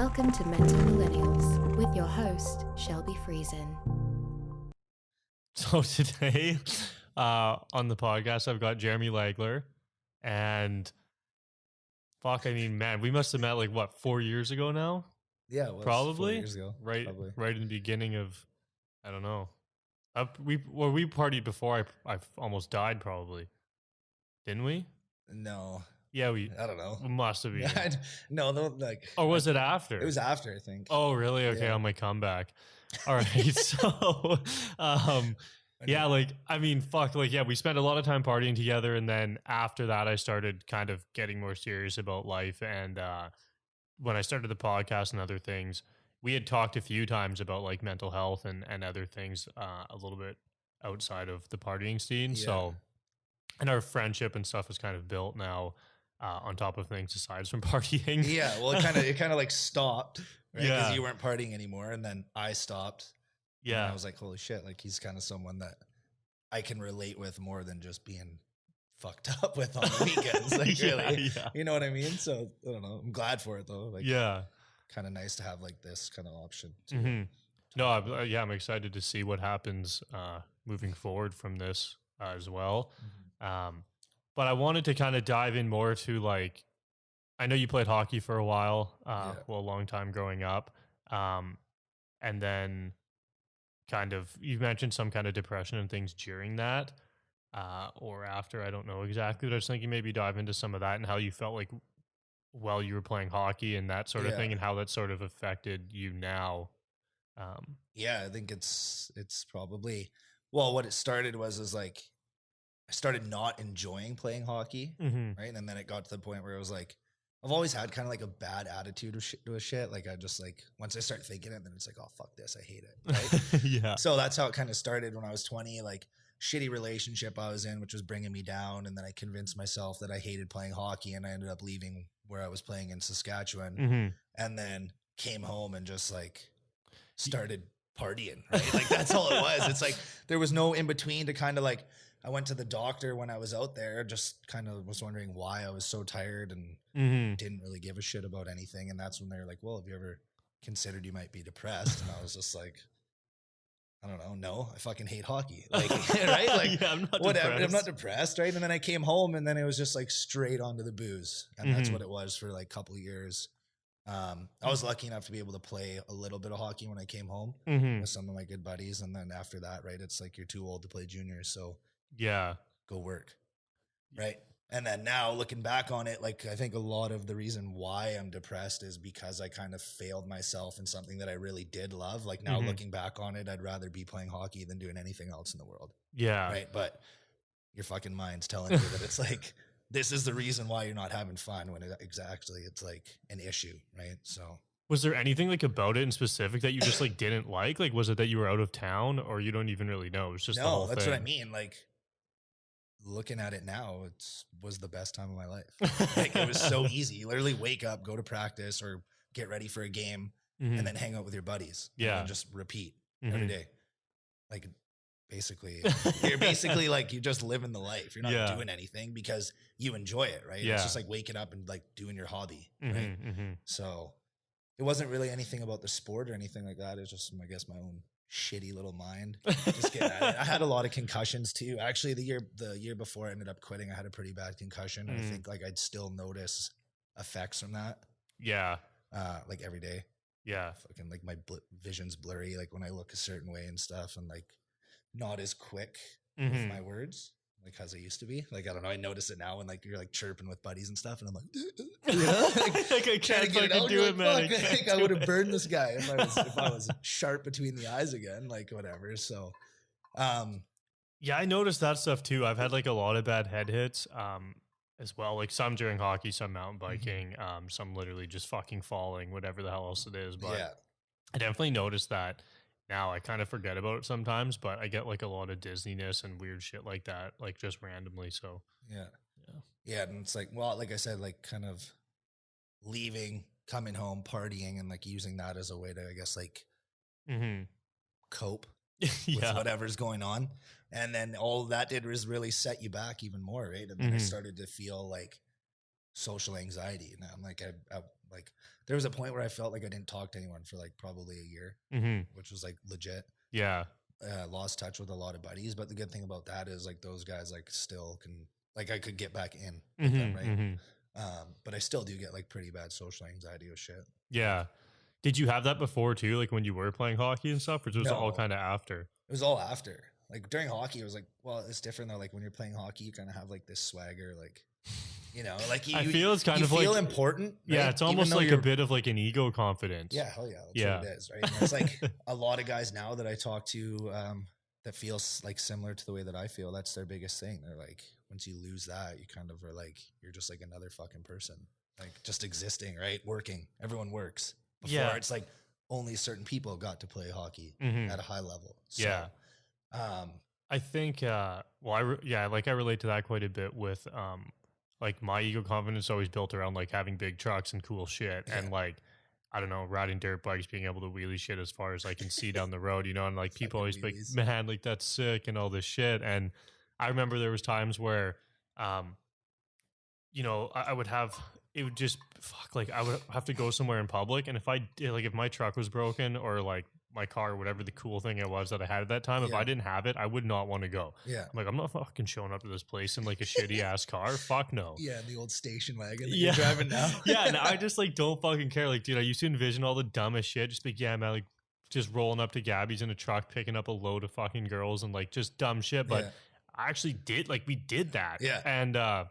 Welcome to Mental Millennials with your host, Shelby Friesen. So today on the podcast, I've got Jeremy Lagler, and man, we must have met like 4 years ago now? Yeah, it was Probably 4 years ago. right, Probably. right in the beginning of, I don't know. We partied before I almost died, probably, didn't we? No, Yeah, we I don't know. must have been. No, like. Or was it after? It was after, I think. Oh, really? Okay, Yeah. on my comeback. All right, so yeah, we spent a lot of time partying together, and then after that, I started kind of getting more serious about life. And when I started the podcast and other things, we had talked a few times about like mental health and other things a little bit outside of the partying scene. Yeah. So, and our friendship and stuff is kind of built now on top of things aside from partying. Yeah, well, it kind of like stopped, right? Yeah. Because you weren't partying anymore, and then I stopped. Yeah. And I was like, holy shit, like he's kind of someone that I can relate with more than just being fucked up with on the weekends. Like, really, yeah. you know what I mean? So I don't know. I'm glad for it though. Like, Yeah. kind of nice to have like this kind of option. No, I'm excited to see what happens moving forward from this as well. But I wanted to kind of dive in more to like, I know you played hockey for a while, a long time growing up. And then kind of, you mentioned some kind of depression and things during that or after, I don't know exactly, but I was thinking maybe dive into some of that and how you felt like while you were playing hockey and that sort of thing, and how that sort of affected you now. Yeah, I think it's probably, well, what it started is like, I started not enjoying playing hockey, right? And then it got to the point where it was like, I've always had kind of like a bad attitude to shit. Like I just like, once I start thinking it, then it's like, oh, fuck this. I hate it. Right? Yeah. So that's how it kind of started when I was 20, like shitty relationship I was in, which was bringing me down. And then I convinced myself that I hated playing hockey, and I ended up leaving where I was playing in Saskatchewan, and then came home and just like started partying, right? Like that's all it was. It's like, there was no in between to kind of like, I went to the doctor when I was out there, just kind of was wondering why I was so tired and didn't really give a shit about anything. And that's when they were like, well, have you ever considered you might be depressed? And I was just like, I don't know. No, I fucking hate hockey. Like, right? Like, yeah, I'm not whatever. depressed. I'm not depressed, right? And then I came home, and then it was just like straight onto the booze. And that's what it was for like a couple of years. I was lucky enough to be able to play a little bit of hockey when I came home with some of my good buddies. And then after that, right, it's like you're too old to play juniors. So yeah, go work. Right. And then now looking back on it, like I think a lot of the reason why I'm depressed is because I kind of failed myself in something that I really did love. Like now looking back on it, I'd rather be playing hockey than doing anything else in the world. Yeah. Right. But your fucking mind's telling you that it's like, this is the reason why you're not having fun, when it's like an issue. Right. So was there anything like about it in specific that you just like didn't like? Like, was it that you were out of town, or you don't even really know? It's just the whole that's thing. what I mean. Like looking at it now, was the best time of my life. Like it was so easy. You literally wake up, go to practice or get ready for a game, and then hang out with your buddies. Yeah. And just repeat every day. Like basically, you're basically like, you just living the life. You're not doing anything because you enjoy it, right? Yeah. It's just like waking up and like doing your hobby, right? So it wasn't really anything about the sport or anything like that. It's just, I guess, my own shitty little mind. Just getting at it. I had a lot of concussions too. Actually, the year before I ended up quitting, I had a pretty bad concussion. And I think like I'd still notice effects from that. Yeah. Like every day. Yeah. Fucking like my vision's blurry, like when I look a certain way and stuff, and like not as quick with my words, like as I used to be. Like, I don't know, I notice it now when like you're like chirping with buddies and stuff, and I'm like, like I can't fucking do it, man. I think I would have burned this guy if I was sharp between the eyes again, like whatever. So yeah, I noticed that stuff too. I've had like a lot of bad head hits as well, like some during hockey, some mountain biking, some literally just fucking falling, whatever the hell else it is. But yeah, I definitely noticed that. Now I kind of forget about it sometimes, but I get like a lot of dizziness and weird shit like that, like just randomly. So yeah, and it's like, well, like I said, like kind of leaving, coming home, partying, and like using that as a way to, I guess, like cope with whatever's going on. And then all that did was really set you back even more, right? And then I started to feel like social anxiety. And I'm like, I like, there was a point where I felt like I didn't talk to anyone for like probably a year, which was like legit. Yeah. Lost touch with a lot of buddies. But the good thing about that is like those guys like still can, like I could get back in with them, right? But I still do get like pretty bad social anxiety with shit. Yeah. Did you have that before too? Like when you were playing hockey and stuff, or was it all kind of after? It was all after. Like during hockey, it was like, well, it's different though. Like when you're playing hockey, you kind of have like this swagger, like, you know, like I feel it's kind of feel like important. Right? Yeah, it's almost like a bit of like an ego confidence. Yeah, hell yeah, that's what it is, right? And it's like a lot of guys now that I talk to that feels like similar to the way that I feel. That's their biggest thing. They're like, once you lose that, you kind of are like, you're just like another fucking person, like just existing, right? Working. Everyone works. Before it's like only certain people got to play hockey at a high level. So, I think, I relate to that quite a bit with, like my ego confidence always built around like having big trucks and cool shit and like, I don't know, riding dirt bikes, being able to wheelie shit as far as I can see down the road, you know, and like people always be like, man, like that's sick and all this shit. And I remember there was times where, you know, I would have, it would just like I would have to go somewhere in public, and if I did, like if my truck was broken or like my car or whatever the cool thing it was that I had at that time, if I didn't have it, I would not want to go. I'm like, I'm not fucking showing up to this place in like a shitty ass car. Fuck no. Yeah, the old station wagon that you're driving now. And I just like don't fucking care. Like, dude, I used to envision all the dumbest shit. Just like, yeah, man, like just rolling up to Gabby's in a truck, picking up a load of fucking girls and like just dumb shit. But I actually did, like, we did that. Yeah. And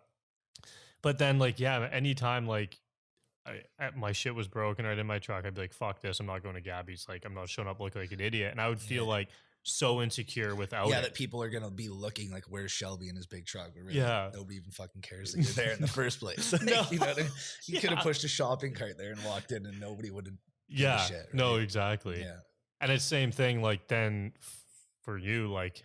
but then like, anytime like my shit was broken right in my truck, I'd be like, fuck this, I'm not going to Gabby's. Like, I'm not showing up looking like an idiot. And I would feel like so insecure without it. That people are gonna be looking like, where's Shelby in his big truck? But really, nobody even fucking cares that you're there in the first place. Like, No. You know what I mean? You could have pushed a shopping cart there and walked in, and nobody would have. Shit, right? No, exactly. Yeah, and it's same thing. Like then for you, like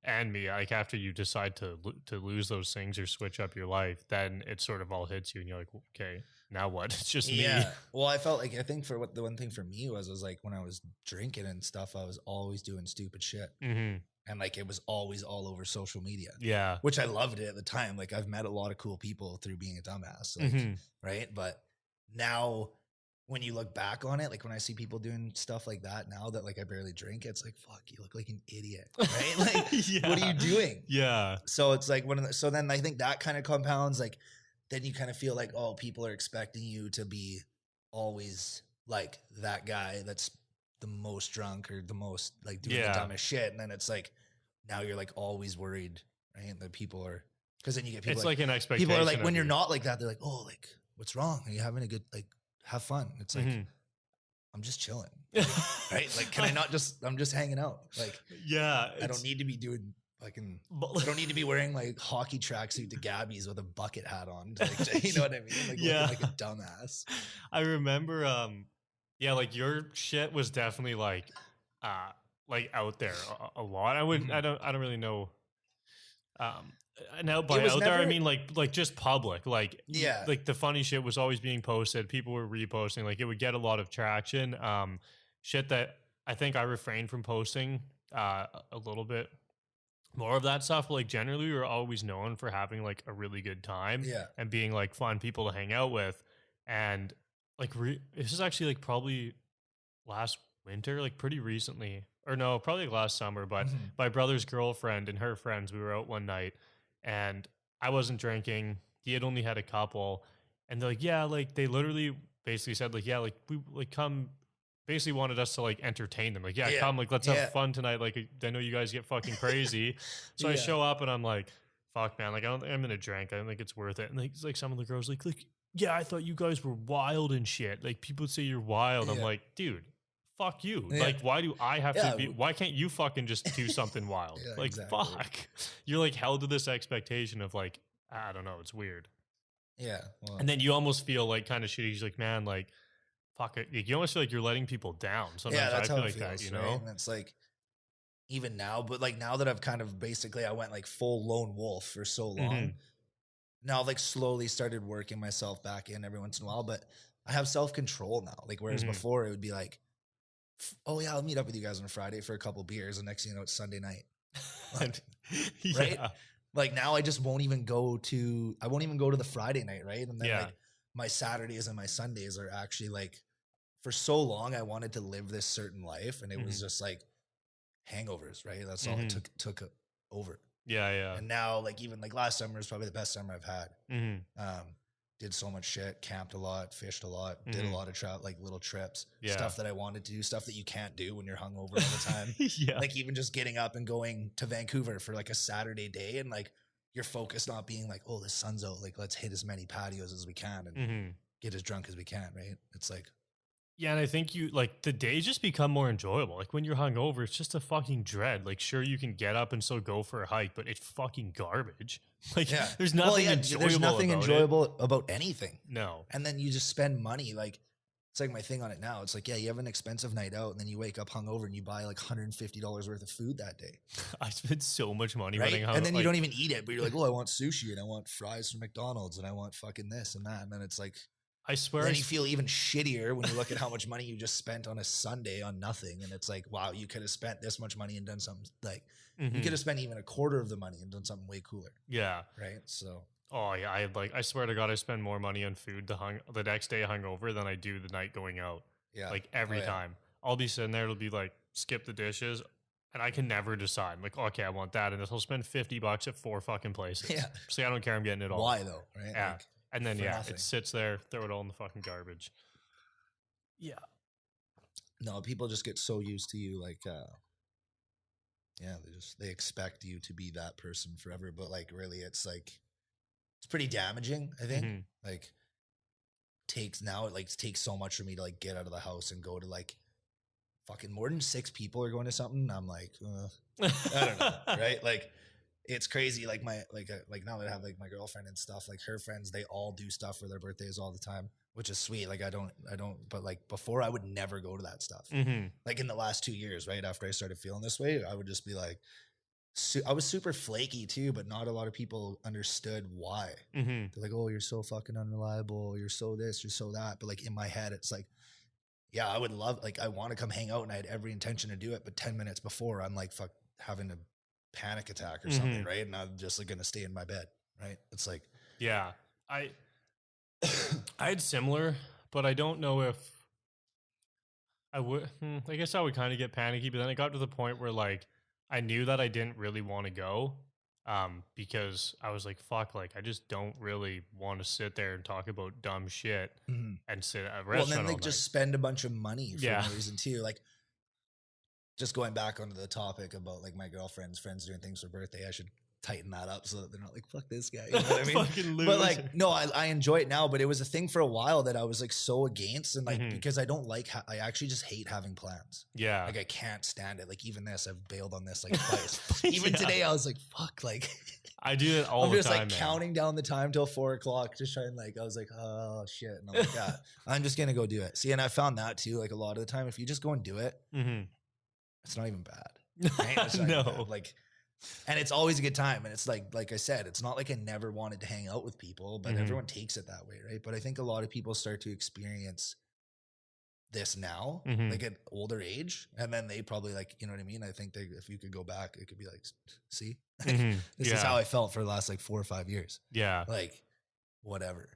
and me, like after you decide to lose those things or switch up your life, then it sort of all hits you, and you're like, okay, now what? It's just me. Well, I felt like, I think for what the one thing for me was like when I was drinking and stuff, I was always doing stupid shit. And like it was always all over social media. Yeah. Which I loved it at the time. Like I've met a lot of cool people through being a dumbass. Like, right. But now when you look back on it, like when I see people doing stuff like that now that like I barely drink, it's like, fuck, you look like an idiot. Right. Like, what are you doing? Yeah. So it's like so then I think that kind of compounds, like, then you kind of feel like, oh, people are expecting you to be always like that guy that's the most drunk or the most like doing the dumbest shit. And then it's like, now you're like always worried, right? That people are, because then you get people, it's like an expectation. People are like, when you're not like that, they're like, oh, like, what's wrong? Are you having a good, like, have fun? It's like, I'm just chilling. Right? Like, can I not just, I'm just hanging out. Like, I don't need to be doing fucking, I don't need to be wearing like hockey tracksuit to Gabby's with a bucket hat on. To, like, you know what I mean? Like, looking like a dumbass. I remember, like your shit was definitely like out there a lot. I don't really know. Now by out there, I mean like just public. Like like the funny shit was always being posted. People were reposting. Like it would get a lot of traction. Shit that I think I refrained from posting a little bit more of that stuff. But like generally, we were always known for having like a really good time. And being like fun people to hang out with. And like this is actually like probably last winter, like pretty recently, or no, probably last summer. But my brother's girlfriend and her friends, we were out one night. And I wasn't drinking. He had only had a couple. And they're like, yeah, like they literally basically said like, yeah, like we like come, basically wanted us to like entertain them. Like, come, like let's have fun tonight. Like I know you guys get fucking crazy. So I show up and I'm like, fuck man, like I don't think I'm gonna drink. I don't think it's worth it. And like some of the girls like, yeah, I thought you guys were wild and shit. Like people say you're wild. I'm like, dude, fuck you. Like, why do I have to be, why can't you fucking just do something wild? Like, exactly. Fuck. You're like held to this expectation of like, I don't know, it's weird. Yeah. Well, and then you almost feel like kind of shitty. He's like, man, like, fuck it. You almost feel like you're letting people down. Sometimes I feel like feels, that, you know? Right? And it's like, even now, but like now that I've kind of basically, I went like full lone wolf for so long. Now I've like slowly started working myself back in every once in a while, but I have self-control now. Like, whereas before it would be like, oh yeah, I'll meet up with you guys on Friday for a couple beers. And next thing you know, it's Sunday night. Like, right? Like now I just won't even go to the Friday night, right? And then like my Saturdays and my Sundays are actually like, for so long I wanted to live this certain life, and it was just like hangovers, right? That's all it took over. Yeah. And now like even like last summer is probably the best summer I've had. Did so much shit, camped a lot, fished a lot, did a lot of like little trips, stuff that I wanted to do, stuff that you can't do when you're hungover all the time. Like even just getting up and going to Vancouver for like a Saturday day, and like your focus not being like, oh, the sun's out, like let's hit as many patios as we can and get as drunk as we can, right? It's like, yeah, and I think you like the days just become more enjoyable. Like when you're hungover, it's just a fucking dread. Like sure, you can get up and still go for a hike, but it's fucking garbage. Like there's nothing enjoyable. There's nothing enjoyable about anything. No. And then you just spend money. Like it's like my thing on it now. It's like, yeah, you have an expensive night out, and then you wake up hungover and you buy like $150 worth of food that day. I spent so much money running hungover, and then you don't even eat it, but you're like, oh, I want sushi and I want fries from McDonald's and I want fucking this and that, and then it's like, I swear. Then you feel even shittier when you look at how much money you just spent on a Sunday on nothing. And it's like, wow, you could have spent this much money and done something like, you could have spent even a quarter of the money and done something way cooler. Yeah. Right. So. Oh yeah. I swear to God, I spend more money on food the next day hungover than I do the night going out. Yeah. Like every time. I'll be sitting there, it'll be like, skip the dishes. And I can never decide. I'm like, okay, I want that. And I'll spend $50 at 4 fucking places. Yeah. So I don't care. I'm getting it all. Why though? Right. Yeah. Like, and then, it sits there, throw it all in the fucking garbage. Yeah. No, people just get so used to you. Like, they expect you to be that person forever. But like, really, it's like, it's pretty damaging, I think. Like, it takes so much for me to like get out of the house and go to like fucking more than 6 people are going to something. I'm like, I don't know. Right. Like, it's crazy. Like now that I have like my girlfriend and stuff, like her friends, they all do stuff for their birthdays all the time, which is sweet. Like I don't, but like before I would never go to that stuff. Like in the last 2 years, right after I started feeling this way, I would just be like, I was super flaky too, but not a lot of people understood why. They're like, oh, you're so fucking unreliable. You're so this, you're so that. But like in my head, it's like, yeah, I would love, like, I want to come hang out and I had every intention to do it. But 10 minutes before I'm like, fuck, having a panic attack or something, right? And I'm just like gonna stay in my bed, right? It's like, yeah, I had similar, but I don't know if I would. I guess I would kind of get panicky, but then it got to the point where like I knew that I didn't really want to go, because I was like, fuck, like I just don't really want to sit there and talk about dumb shit and sit at a restaurant. Well, then they just spend a bunch of money for no reason too, like. Just going back onto the topic about like my girlfriend's friends doing things for birthday, I should tighten that up so that they're not like, fuck this guy. You know what I mean? Fucking loser. But like, no, I enjoy it now, but it was a thing for a while that I was like so against, and like, because I don't like, I actually just hate having plans. Yeah. Like I can't stand it. Like even this, I've bailed on this like twice. Even today I was like, fuck, like. I do it all the time. I'm just like counting down the time till 4 o'clock, just trying like, I was like, oh shit. And I'm like, yeah, I'm just going to go do it. See, and I found that too, like a lot of the time, if you just go and do it, it's not even bad. Right? It's not even bad. Like, and it's always a good time. And it's like I said, it's not like I never wanted to hang out with people, but everyone takes it that way, right? But I think a lot of people start to experience this now, like at older age, and then they probably like, you know what I mean? I think if you could go back, it could be like, see, this is how I felt for the last like 4 or 5 years. Yeah. Like, whatever.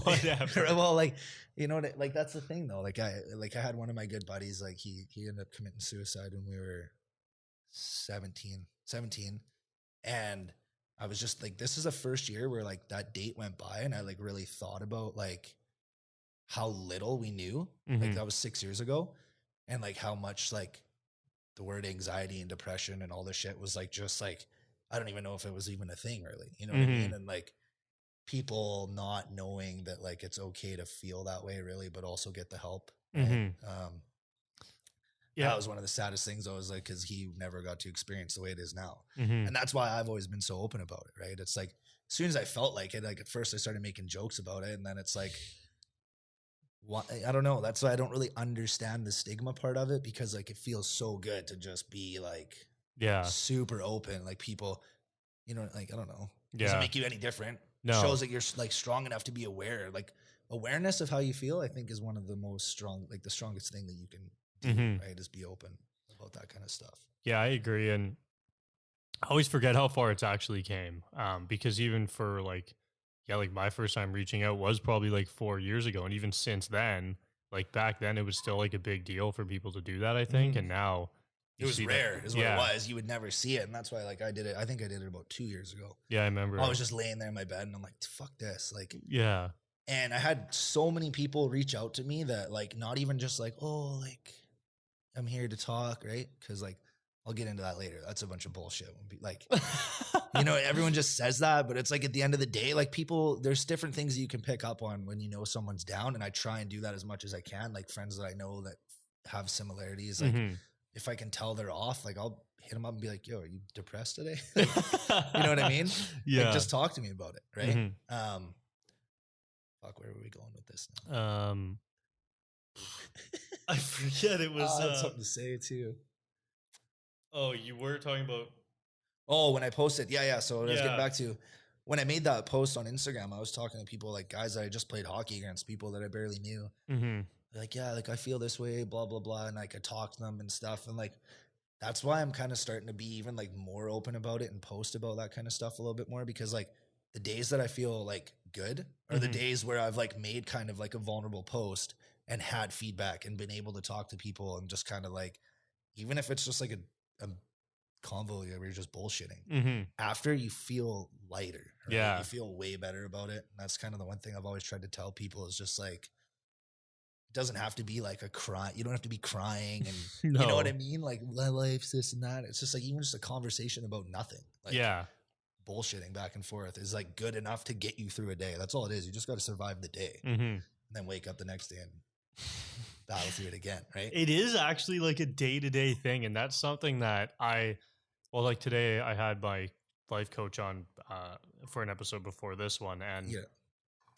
Whatever. Well, like, you know, like that's the thing though. Like I had one of my good buddies, like he ended up committing suicide when we were 17. And I was just like, this is the first year where like that date went by and I like really thought about like how little we knew. Like that was 6 years ago. And like how much like the word anxiety and depression and all this shit was like, just like, I don't even know if it was even a thing really, you know what I mean? And like people not knowing that like, it's okay to feel that way really, but also get the help. Right? That was one of the saddest things I was like, cause he never got to experience the way it is now. And that's why I've always been so open about it. Right. It's like, as soon as I felt like it, like at first I started making jokes about it. And then it's like, I don't know. That's why I don't really understand the stigma part of it, because like, it feels so good to just be like, super open. Like people, you know, like, I don't know. Doesn't make you any different. No. Shows that you're like strong enough to be aware. Like awareness of how you feel, I think is one of the most strong, like the strongest thing that you can do, right? Is be open about that kind of stuff. Yeah, I agree. And I always forget how far it's actually came. Because even for like, yeah, like my first time reaching out was probably like 4 years ago. And even since then, like back then, it was still like a big deal for people to do that, I think. And now It you was see rare, that, is what it was. You would never see it, and that's why like I did it. I think I did it about 2 years ago. Yeah, I remember. I was just laying there in my bed, and I'm like, "Fuck this!" Like, yeah, and I had so many people reach out to me that like not even just like, "Oh, like I'm here to talk," right? Because like I'll get into that later. That's a bunch of bullshit. Like, you know, everyone just says that, but it's like at the end of the day, like people, there's different things you can pick up on when you know someone's down, and I try and do that as much as I can. Like friends that I know that have similarities, like. If I can tell they're off, like I'll hit them up and be like, "Yo, are you depressed today?" Like, you know what I mean? Yeah. Like, just talk to me about it, right? Fuck, where were we going with this now? I forget it was. I had something to say too. Oh, you were talking about. Oh, when I posted, yeah. So let's get back to when I made that post on Instagram. I was talking to people like guys that I just played hockey against, people that I barely knew. Like, yeah, like I feel this way, blah blah blah, and like I talk to them and stuff, and like that's why I'm kind of starting to be even like more open about it and post about that kind of stuff a little bit more, because like the days that I feel like good are the days where I've like made kind of like a vulnerable post and had feedback and been able to talk to people and just kind of like, even if it's just like a convo where you're just bullshitting, after you feel lighter, right? Yeah, you feel way better about it. And that's kind of the one thing I've always tried to tell people is just like, it doesn't have to be like a cry. You don't have to be crying and no. You know what I mean? Like my life's this and that. It's just like even just a conversation about nothing. Like bullshitting back and forth is like good enough to get you through a day. That's all it is. You just got to survive the day and then wake up the next day and battle through it again, right? It is actually like a day-to-day thing. And that's something that like today I had my life coach on for an episode before this one. And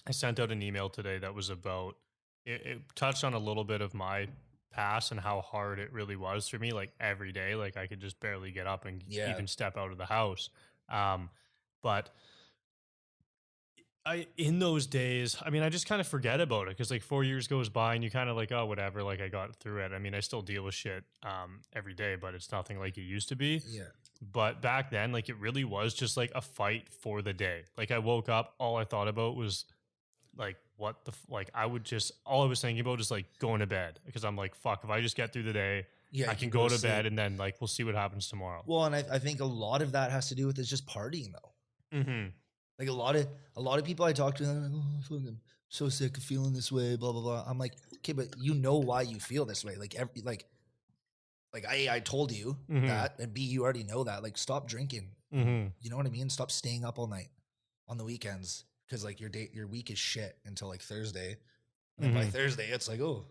I sent out an email today that was about, it touched on a little bit of my past and how hard it really was for me. Like every day, like I could just barely get up and even step out of the house. But in those days, I mean, I just kind of forget about it because like 4 years goes by and you kind of like, oh, whatever, like I got through it. I mean, I still deal with shit every day, but it's nothing like it used to be. Yeah. But back then, like it really was just like a fight for the day. Like I woke up, all I thought about was like what the like I would just all I was thinking about is like going to bed, because I'm like, fuck, if I just get through the day, I can go to bed and then like we'll see what happens tomorrow. Well, and I think a lot of that has to do with is just partying though. Like a lot of people I talk to, they're like, oh, I'm so sick of feeling this way, blah blah blah. I'm like, okay, but you know why you feel this way. Like I told you that, and B, you already know that. Like, stop drinking. You know what I mean? Stop staying up all night on the weekends. Because like your week is shit until like Thursday, and by Thursday it's like, oh,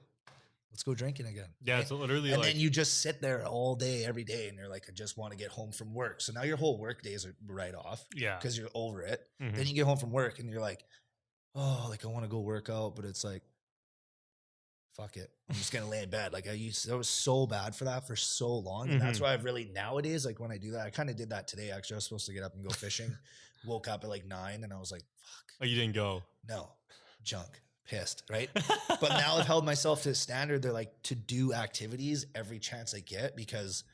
let's go drinking again. Yeah, right? It's literally and then you just sit there all day every day, and you're like, I just want to get home from work. So now your whole work days are right off. Yeah, because you're over it. Then you get home from work, and you're like, oh, like I want to go work out, but it's like, fuck it, I'm just gonna lay in bed. Like I was so bad for that for so long, and that's why I've really nowadays, like when I do that, I kind of did that today. Actually, I was supposed to get up and go fishing. Woke up at like 9 and I was like, fuck. Oh, you didn't go? No. Junk. Pissed, right? But now I've held myself to a standard. They're like to do activities every chance I get, because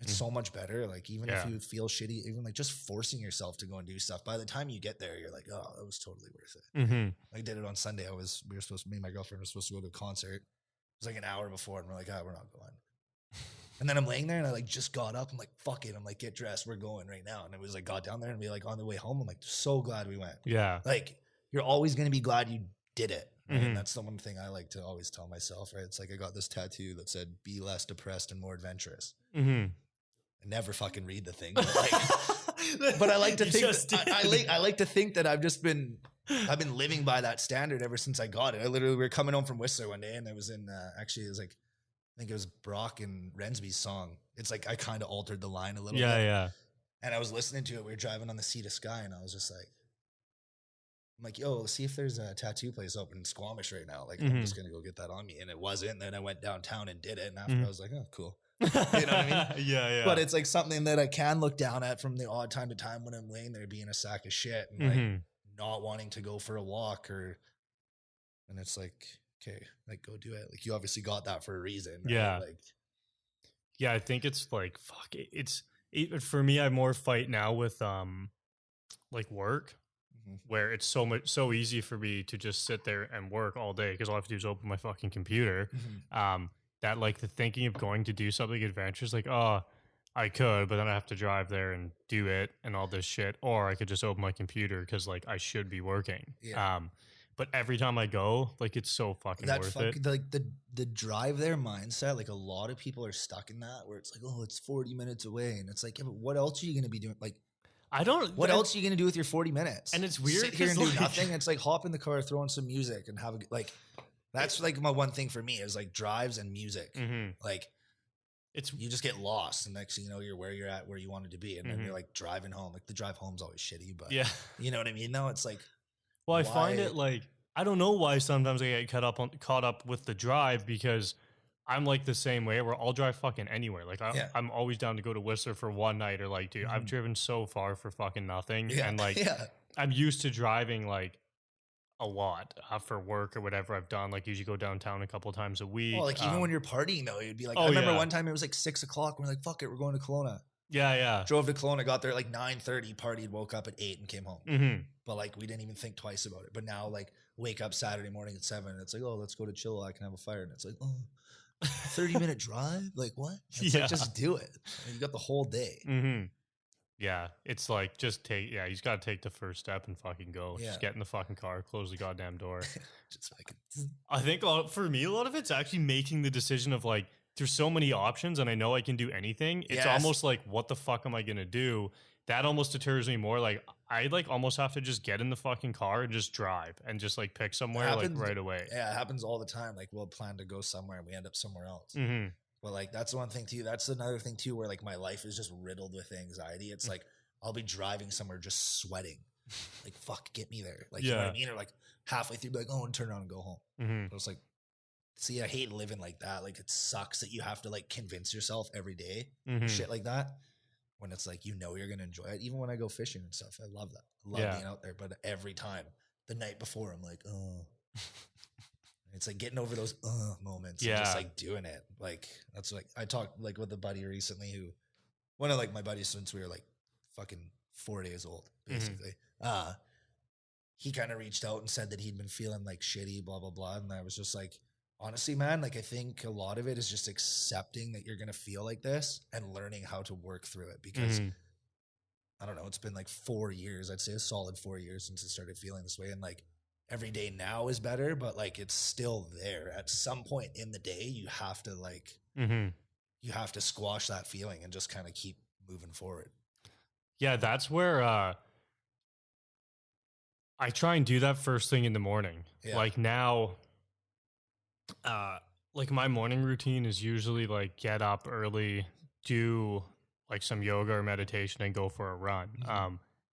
it's so much better. Like even if you feel shitty, even like just forcing yourself to go and do stuff, by the time you get there, you're like, oh, that was totally worth it. I did it on Sunday. Me and my girlfriend were supposed to go to a concert. It was like an hour before, and we're like, oh, we're not going. And then I'm laying there and I like just got up. I'm like, fuck it. I'm like, get dressed. We're going right now. And it was like, got down there and we like on the way home. I'm like, so glad we went. Yeah. Like you're always going to be glad you did it. Right? And that's the one thing I like to always tell myself, right? It's like, I got this tattoo that said, be less depressed and more adventurous. I never fucking read the thing. But, like, but I like to think, I like to think that I've been living by that standard ever since I got it. We were coming home from Whistler one day, and it was in, actually it was like, I think it was Brock and Rensby's song. It's like I kind of altered the line a little bit. Yeah. And I was listening to it. We were driving on the Sea to Sky, and I was just like, I'm like, yo, see if there's a tattoo place open in Squamish right now. Like, I'm just going to go get that on me. And it wasn't. And then I went downtown and did it. And after I was like, oh, cool. You know what I mean? Yeah. But it's like something that I can look down at from the odd time to time when I'm laying there being a sack of shit and like not wanting to go for a walk and it's like, okay, like go do it. Like you obviously got that for a reason. Right? Yeah. Like, yeah, I think it's like, fuck it. For me, I more fight now with like work, where it's so easy for me to just sit there and work all day because all I have to do is open my fucking computer. That like the thinking of going to do something adventurous, like, oh, I could, but then I have to drive there and do it and all this shit, or I could just open my computer because like I should be working. But every time I go, like it's so fucking worth it. Like the drive there mindset, like a lot of people are stuck in that where it's like, oh, it's 40 minutes away, and it's like, yeah, but what else are you gonna be doing? Like, I don't. What else are you gonna do with your 40 minutes? And it's weird. Sit here and do nothing. It's like hop in the car, throw on some music, and have a like. That's like my one thing for me is like drives and music. Like, it's you just get lost, and next thing you know, you're where you're at, where you wanted to be, and then you're like driving home. Like the drive home's always shitty, but yeah, you know what I mean. No, it's like, well, I find it like I don't know why sometimes I get caught up with the drive because I'm like the same way where I'll drive fucking anywhere. Like I'm always down to go to Whistler for one night or like, dude, I've driven so far for fucking nothing. And like, I'm used to driving like a lot for work or whatever I've done. Like usually go downtown a couple times a week. Oh, like even when you're partying though, you'd be like, I remember one time it was like 6 o'clock. We're like, fuck it. We're going to Kelowna. Yeah. Drove to Kelowna, got there at like 9:30, partied, woke up at 8 and came home. But like, we didn't even think twice about it. But now like wake up Saturday morning at 7 and it's like, oh, let's go to Chill. I can have a fire. And it's like, oh, 30-minute drive? Like what? It's like, just do it. And you got the whole day. Yeah. It's like, just take, you just got to take the first step and fucking go. Just get in the fucking car, close the goddamn door. Just fucking. I think for me, a lot of it's actually making the decision of like, there's so many options and I know I can do anything. It's almost like, what the fuck am I going to do? That almost deters me more. Like I like almost have to just get in the fucking car and just drive and just like pick somewhere like right away. Yeah, it happens all the time. Like we'll plan to go somewhere and we end up somewhere else. But like that's the one thing too. That's another thing too, where like my life is just riddled with anxiety. It's like I'll be driving somewhere just sweating, like fuck, get me there. Like you know what I mean? Or like halfway through, be like, oh, and turn around and go home. But it's like, see, I hate living like that. Like it sucks that you have to like convince yourself every day, shit like that. When it's like, you know, you're going to enjoy it. Even when I go fishing and stuff, I love that. I love being out there. But every time, the night before, I'm like, oh. It's like getting over those moments and just like doing it. Like, that's like, I talked like with a buddy recently who, one of like my buddies since we were like fucking 4 days old, basically. He kind of reached out and said that he'd been feeling like shitty, blah, blah, blah. And I was just like, honestly, man, like I think a lot of it is just accepting that you're going to feel like this and learning how to work through it because I don't know, it's been like 4 years. I'd say a solid 4 years since I started feeling this way. And like every day now is better, but like it's still there. At some point in the day, you have to like, you have to squash that feeling and just kind of keep moving forward. Yeah, that's where I try and do that first thing in the morning. Like now, like my morning routine is usually like get up early, do like some yoga or meditation and go for a run.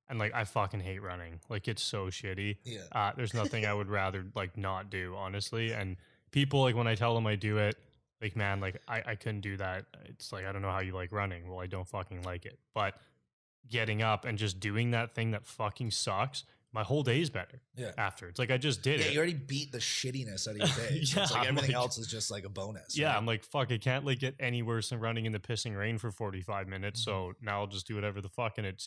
And like I fucking hate running. Like it's so shitty. There's nothing I would rather like not do, honestly. And people like when I tell them I do it, like, man, like I couldn't do that. It's like, I don't know how you like running. Well, I don't fucking like it. But getting up and just doing that thing that fucking sucks, my whole day is better after. It's like I just did it. You already beat the shittiness out of your day. So it's like everything else is just like a bonus. Yeah, right? I'm like, fuck, I can't like get any worse than running in the pissing rain for 45 minutes. So now I'll just do whatever the fuck. And it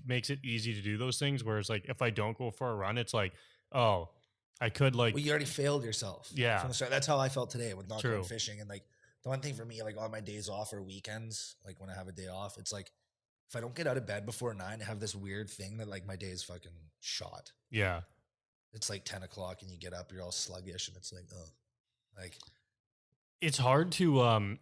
makes it easy to do those things. Whereas like if I don't go for a run, it's like, oh, I could like. Well, you already failed yourself. Yeah. From the start. That's how I felt today with not going fishing. And like the one thing for me, like on my days off or weekends, like when I have a day off, it's like, if I don't get out of bed before 9, I have this weird thing that like my day is fucking shot. Yeah. It's like 10 o'clock and you get up, you're all sluggish and it's like, oh, like. It's hard to, and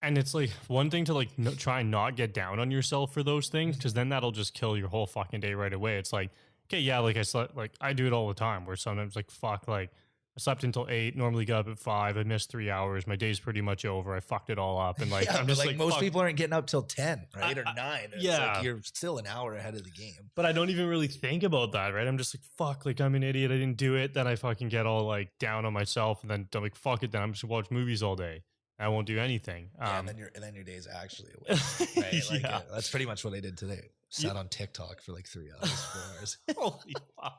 it's like one thing to like try and not get down on yourself for those things. Cause then that'll just kill your whole fucking day right away. It's like, okay, yeah, like I slept, like I do it all the time where sometimes like, fuck, like I slept until 8, normally got up at 5. I missed 3 hours. My day's pretty much over. I fucked it all up. And like, I'm just like most people aren't getting up till 10, right? Or 9. It's like you're still an hour ahead of the game. But I don't even really think about that, right? I'm just like, fuck, like I'm an idiot. I didn't do it. Then I fucking get all like down on myself. And then I'm like, fuck it. Then I'm just watch movies all day. I won't do anything. And then your day's actually away. Right? Like, that's pretty much what I did today. Sat on TikTok for like 3 hours, 4 hours. Holy fuck.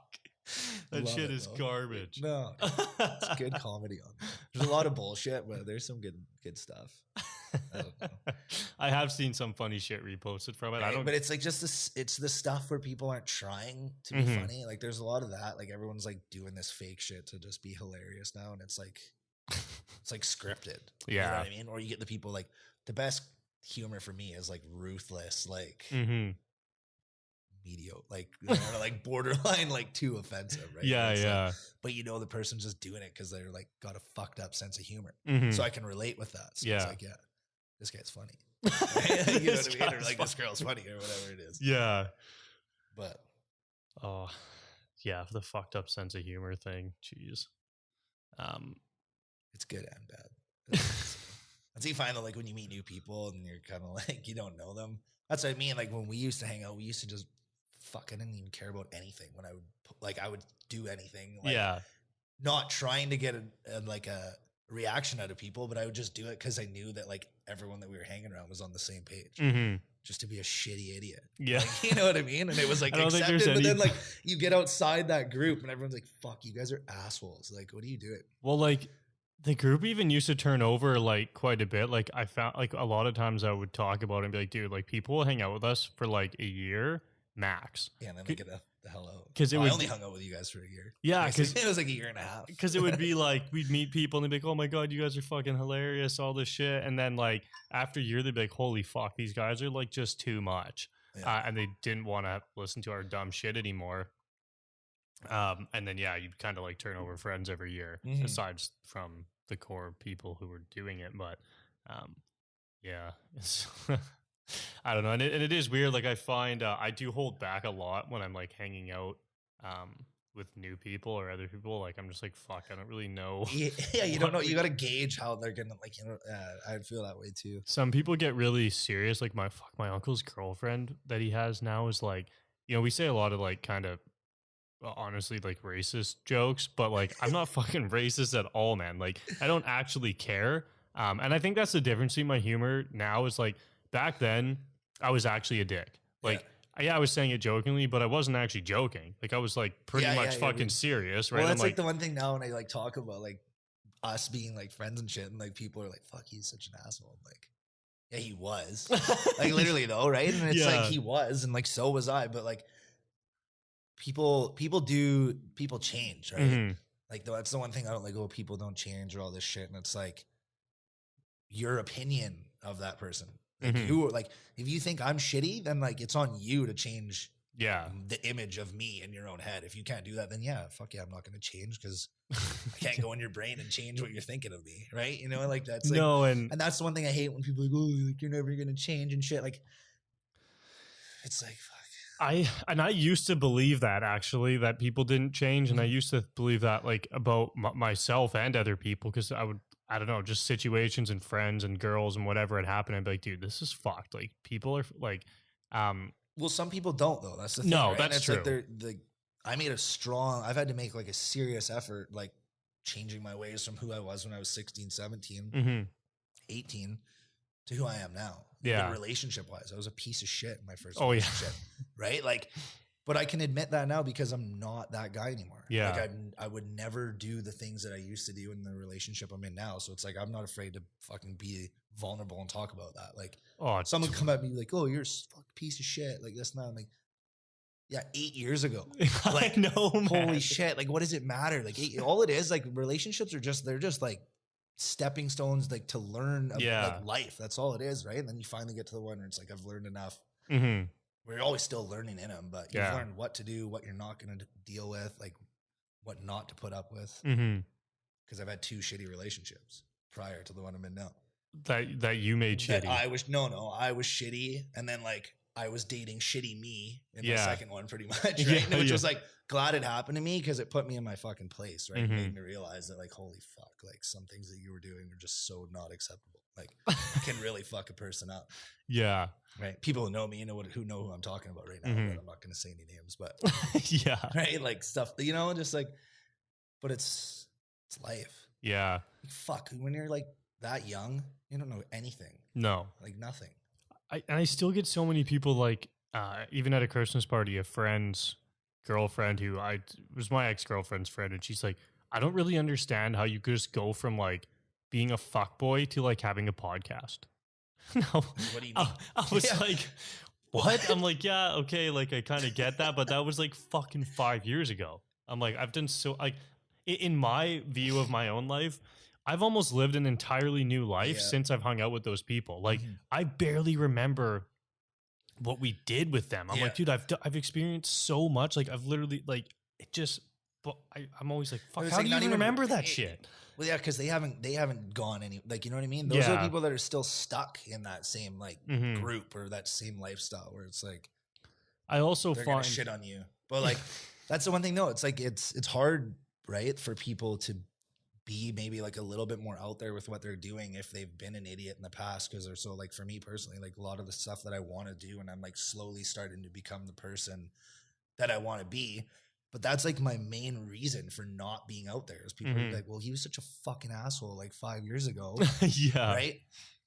That shit is garbage. No, it's good comedy on there. There's a lot of bullshit, but there's some good stuff. I don't know. I have seen some funny shit reposted from it. Right? I don't, But it's like just this. It's the stuff where people aren't trying to be funny. Like there's a lot of that. Like everyone's like doing this fake shit to just be hilarious now, and it's like scripted. You know what I mean? Or you get the people like the best humor for me is like ruthless, like mediocre, like like borderline, like too offensive, right? Yeah. Like, but you know the person's just doing it because they're like got a fucked up sense of humor, so I can relate with that. So it's like, yeah, this guy's funny. Right? You know what I mean? Or like this girl's funny or whatever it is. Yeah. But yeah, the fucked up sense of humor thing. Jeez. It's good and bad. That's you find that like when you meet new people and you're kind of like you don't know them. That's what I mean. Like when we used to hang out, we used to just I didn't even care about anything. When I would do anything. Like, not trying to get a reaction out of people, but I would just do it because I knew that like everyone that we were hanging around was on the same page. Just to be a shitty idiot. Yeah. Like, you know what I mean? And it was like accepted, but then like you get outside that group and everyone's like, fuck, you guys are assholes. Like, what are you doing? Well, like the group even used to turn over like quite a bit. Like I found like a lot of times I would talk about it and be like, dude, like people will hang out with us for like a year max. Yeah, and then they get the hell out. Because I only hung out with you guys for a year. Yeah, because it was like a year and a half. Because it would be like we'd meet people and they'd be like, "Oh my god, you guys are fucking hilarious!" All this shit, and then like after a year, they'd be like, "Holy fuck, these guys are like just too much," and they didn't want to listen to our dumb shit anymore. And then you'd kind of like turn over friends every year, aside from the core people who were doing it. But it's I don't know, and it is weird. Like I find I do hold back a lot when I'm like hanging out with new people or other people. Like I'm just like, fuck, I don't really know. Yeah, you don't know. You got to gauge how they're gonna like. You know, I'd feel that way too. Some people get really serious. Like my uncle's girlfriend that he has now is like, you know, we say a lot of like kind of honestly like racist jokes, but like I'm not fucking racist at all, man. Like I don't actually care. And I think that's the difference between my humor now is like back then I was actually a dick. Like I was saying it jokingly, but I wasn't actually joking. Like I was like pretty much fucking serious, right? Well, that's like the one thing now when I like talk about like us being like friends and shit, and like people are like, "Fuck, he's such an asshole." I'm like, yeah, he was. Like literally though, right? And it's like he was, and like so was I. But like people change, right? Like that's the one thing I don't like. Oh, people don't change or all this shit, and it's like your opinion of that person. Like you like if you think I'm shitty, then like it's on you to change the image of me in your own head. If you can't do that, then I'm not going to change because I can't go in your brain and change what you're thinking of me, right? You know, like that's like, and that's the one thing I hate when people are like, oh, like, you're never going to change and shit. Like it's like fuck. I used to believe that actually that people didn't change, and I used to believe that like about myself and other people because I don't know, just situations and friends and girls and whatever had happened. I'd be like, dude, this is fucked. Like people are like, well, some people don't though. That's the thing. No, right? that's true. Like I've had to make like a serious effort, like changing my ways from who I was when I was 16, 17, 18 to who I am now. Yeah. Relationship wise, I was a piece of shit in my first relationship. Right. Like, but I can admit that now because I'm not that guy anymore. Yeah. Like I would never do the things that I used to do in the relationship I'm in now. So it's like, I'm not afraid to fucking be vulnerable and talk about that. Like someone come at me like, oh, you're a piece of shit. Like this now. I'm like, yeah, 8 years ago. Like, no, holy shit. Like, what does it matter? Like all it is, like relationships are they're just like stepping stones, like to learn like life. That's all it is. Right. And then you finally get to the one where it's like, I've learned enough. We're always still learning in them, but you've learned what to do, what you're not going to deal with, like what not to put up with. Because I've had 2 shitty relationships prior to the one I'm in now. That you made shitty. I was shitty, and then like I was dating shitty me in the second one, pretty much, right? Which was like glad it happened to me because it put me in my fucking place, right? It made me realize that like holy fuck, like some things that you were doing are just so not acceptable. Like can really fuck a person up. Yeah. Right. People who know me, who know who I'm talking about right now. But I'm not going to say any names, but right. Like stuff, just like, but it's life. Yeah. Like, fuck. When you're like that young, you don't know anything. No. Like nothing. I still get so many people like, even at a Christmas party, a friend's girlfriend who was my ex-girlfriend's friend. And she's like, I don't really understand how you could just go from like being a fuckboy to like having a podcast. No, What do you mean? I was Yeah. like, what? I'm like, yeah, okay, like I kind of get that, but that was like fucking 5 years ago. I'm like, I've done so like in my view of my own life, I've almost lived an entirely new life Yeah. since I've hung out with those people. Like Mhm. I barely remember what we did with them. I'm like, Yeah. dude, I've experienced so much. Like I've literally like it just. But I'm always like, fuck. It's How like do you not even even- remember that shit? Well, yeah, because they haven't gone any, like, you know what I mean? Those are Yeah. people that are still stuck in that same like Mhm. group or that same lifestyle where it's like I also they're gonna find shit on you. But like that's the one thing though. It's like it's hard, right, for people to be maybe like a little bit more out there with what they're doing if they've been an idiot in the past, because they're so, like, for me personally, like a lot of the stuff that I want to do and I'm like slowly starting to become the person that I want to be. But that's like my main reason for not being out there is people are Mhm. like, well, he was such a fucking asshole like 5 years ago. yeah. Right?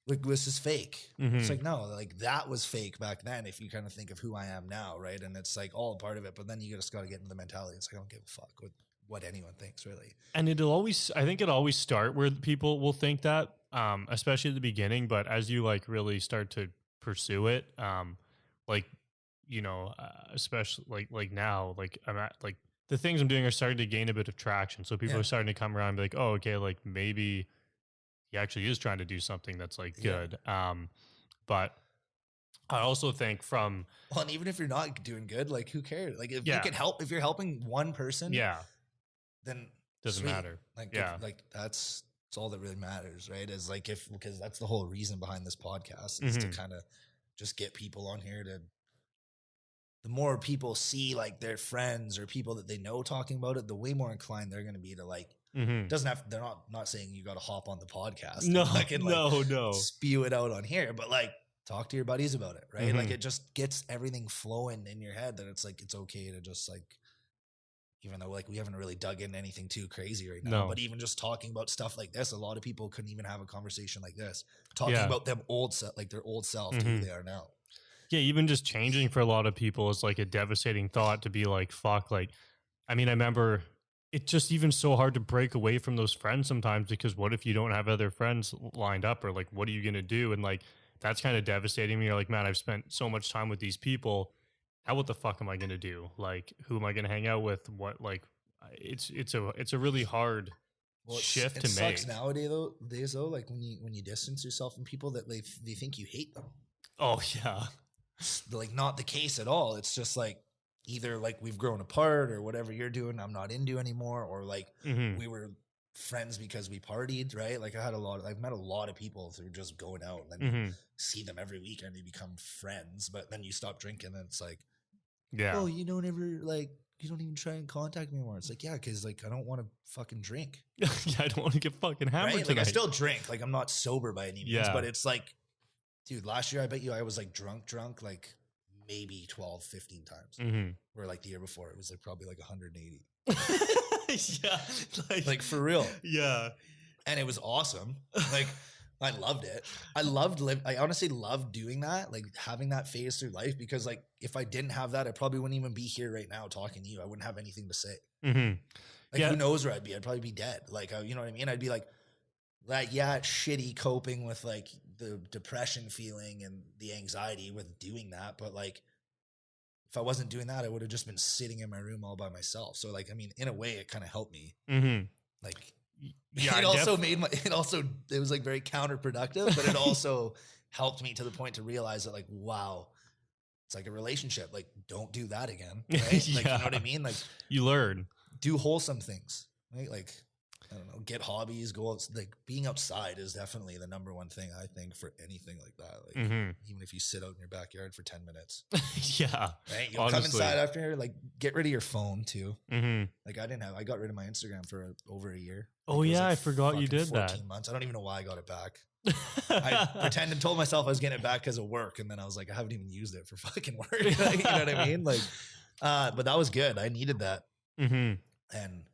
Like, this is fake. It's Mhm. like, no, like that was fake back then. If you kind of think of who I am now, right? And it's like all a part of it. But then you just got to get into the mentality. It's like, I don't give a fuck what anyone thinks, really. And I think it'll always start where people will think that, especially at the beginning. But as you like really start to pursue it, like, you know, especially like now, like I'm at like the things I'm doing are starting to gain a bit of traction. So people Yeah. are starting to come around and be like, oh, okay, like maybe he actually is trying to do something that's like Yeah. good. But I also think from, Well, and even if you're not doing good, like, who cares? Like, if Yeah. you can help, if you're helping one person, yeah, then doesn't sweet. matter. Like, Yeah. like that's all that really matters, right? Is like, because that's the whole reason behind this podcast is to Mhm. kind of just get people on here to. The more people see like their friends or people that they know talking about it, the way more inclined they're going to be to like. Mhm. Doesn't have. They're not saying you got to hop on the podcast. No, and fucking, like, no. spew it out on here, but like talk to your buddies about it, right? Like Mhm. it just gets everything flowing in your head that it's like it's okay to just like, even though like we haven't really dug into anything too crazy right now, No. but even just talking about stuff like this, a lot of people couldn't even have a conversation like this, talking Yeah. about them like their old self to Mhm. who they are now. Yeah, even just changing for a lot of people is like a devastating thought to be like, fuck. Like, I mean, I remember it's just even so hard to break away from those friends sometimes because what if you don't have other friends lined up or like, what are you going to do? And like, that's kind of devastating. You're like, man, I've spent so much time with these people. Now, what the fuck am I going to do? Like, who am I going to hang out with? What, like, it's a really hard shift it to sucks make. nowadays though, like when you distance yourself from people that they think you hate them. Oh, yeah. It's like not the case at all. It's just like either like we've grown apart or whatever you're doing I'm not into anymore, or like Mhm. we were friends because we partied, right? Like I've met a lot of people through just going out and then you Mhm. see them every week and they become friends, but then you stop drinking and it's like, Yeah. oh, you don't even try and contact me anymore. It's like, yeah, because like I don't want to fucking drink, Yeah, I don't want to get fucking hammered right? Like tonight. I still drink, like I'm not sober by any means, Yeah. but it's like, dude, last year I bet you I was like drunk like maybe 12, 15 times. Mhm. Where like the year before it was like probably like 180. Yeah. Like for real. Yeah. And it was awesome. Like I loved it. I honestly loved doing that, like having that phase through life, because like if I didn't have that, I probably wouldn't even be here right now talking to you. I wouldn't have anything to say. Mhm. Like Yeah. who knows where I'd be? I'd probably be dead. Like, you know what I mean? I'd be like, yeah, it's shitty coping with like the depression feeling and the anxiety with doing that. But like, if I wasn't doing that, I would have just been sitting in my room all by myself. So like, I mean, in a way it kind of helped me. Mhm. Like, Yeah. it also it was like very counterproductive, but it also helped me to the point to realize that like, wow, it's like a relationship. Like, don't do that again. Right? Like, you know what I Yeah. mean? Like, You learn. do wholesome things, right? Like, I don't know, get hobbies, go out. Like being outside is definitely the number one thing I think for anything like that. Like Mhm. even if you sit out in your backyard for 10 minutes, Yeah. right? You'll come Honestly. inside after, like get rid of your phone too. Mhm. Like I got rid of my Instagram for over a year. Oh, Like, it was, yeah, like, I forgot you fucking did that. 14 months. I don't even know why I got it back. I pretended, told myself I was getting it back because of work, and then I was like, I haven't even used it for fucking work. Like, you know what I mean? Like, but that was good. I needed that, Mhm. and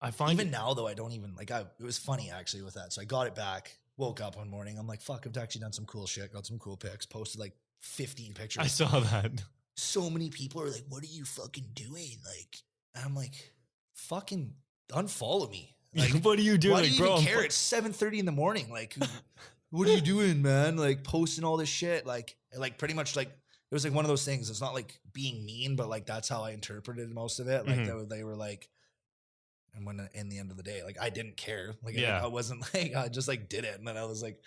I find even now though, I don't even like. It was funny actually with that. So I got it back. Woke up one morning. I'm like, fuck, I've actually done some cool shit. Got some cool pics. Posted like 15 pictures. I saw that. So many people are like, what are you fucking doing? Like, and I'm like, fucking unfollow me. Like, What are you doing, why do you bro? even I'm care? It's 7:30 in the morning. Like, what are you doing, man? Like posting all this shit. Like pretty much like, it was like one of those things. It's not like being mean, but like, that's how I interpreted most of it. Like they were like, and when in the end of the day, like I didn't care. Like I wasn't like, I just like did it. And then I was like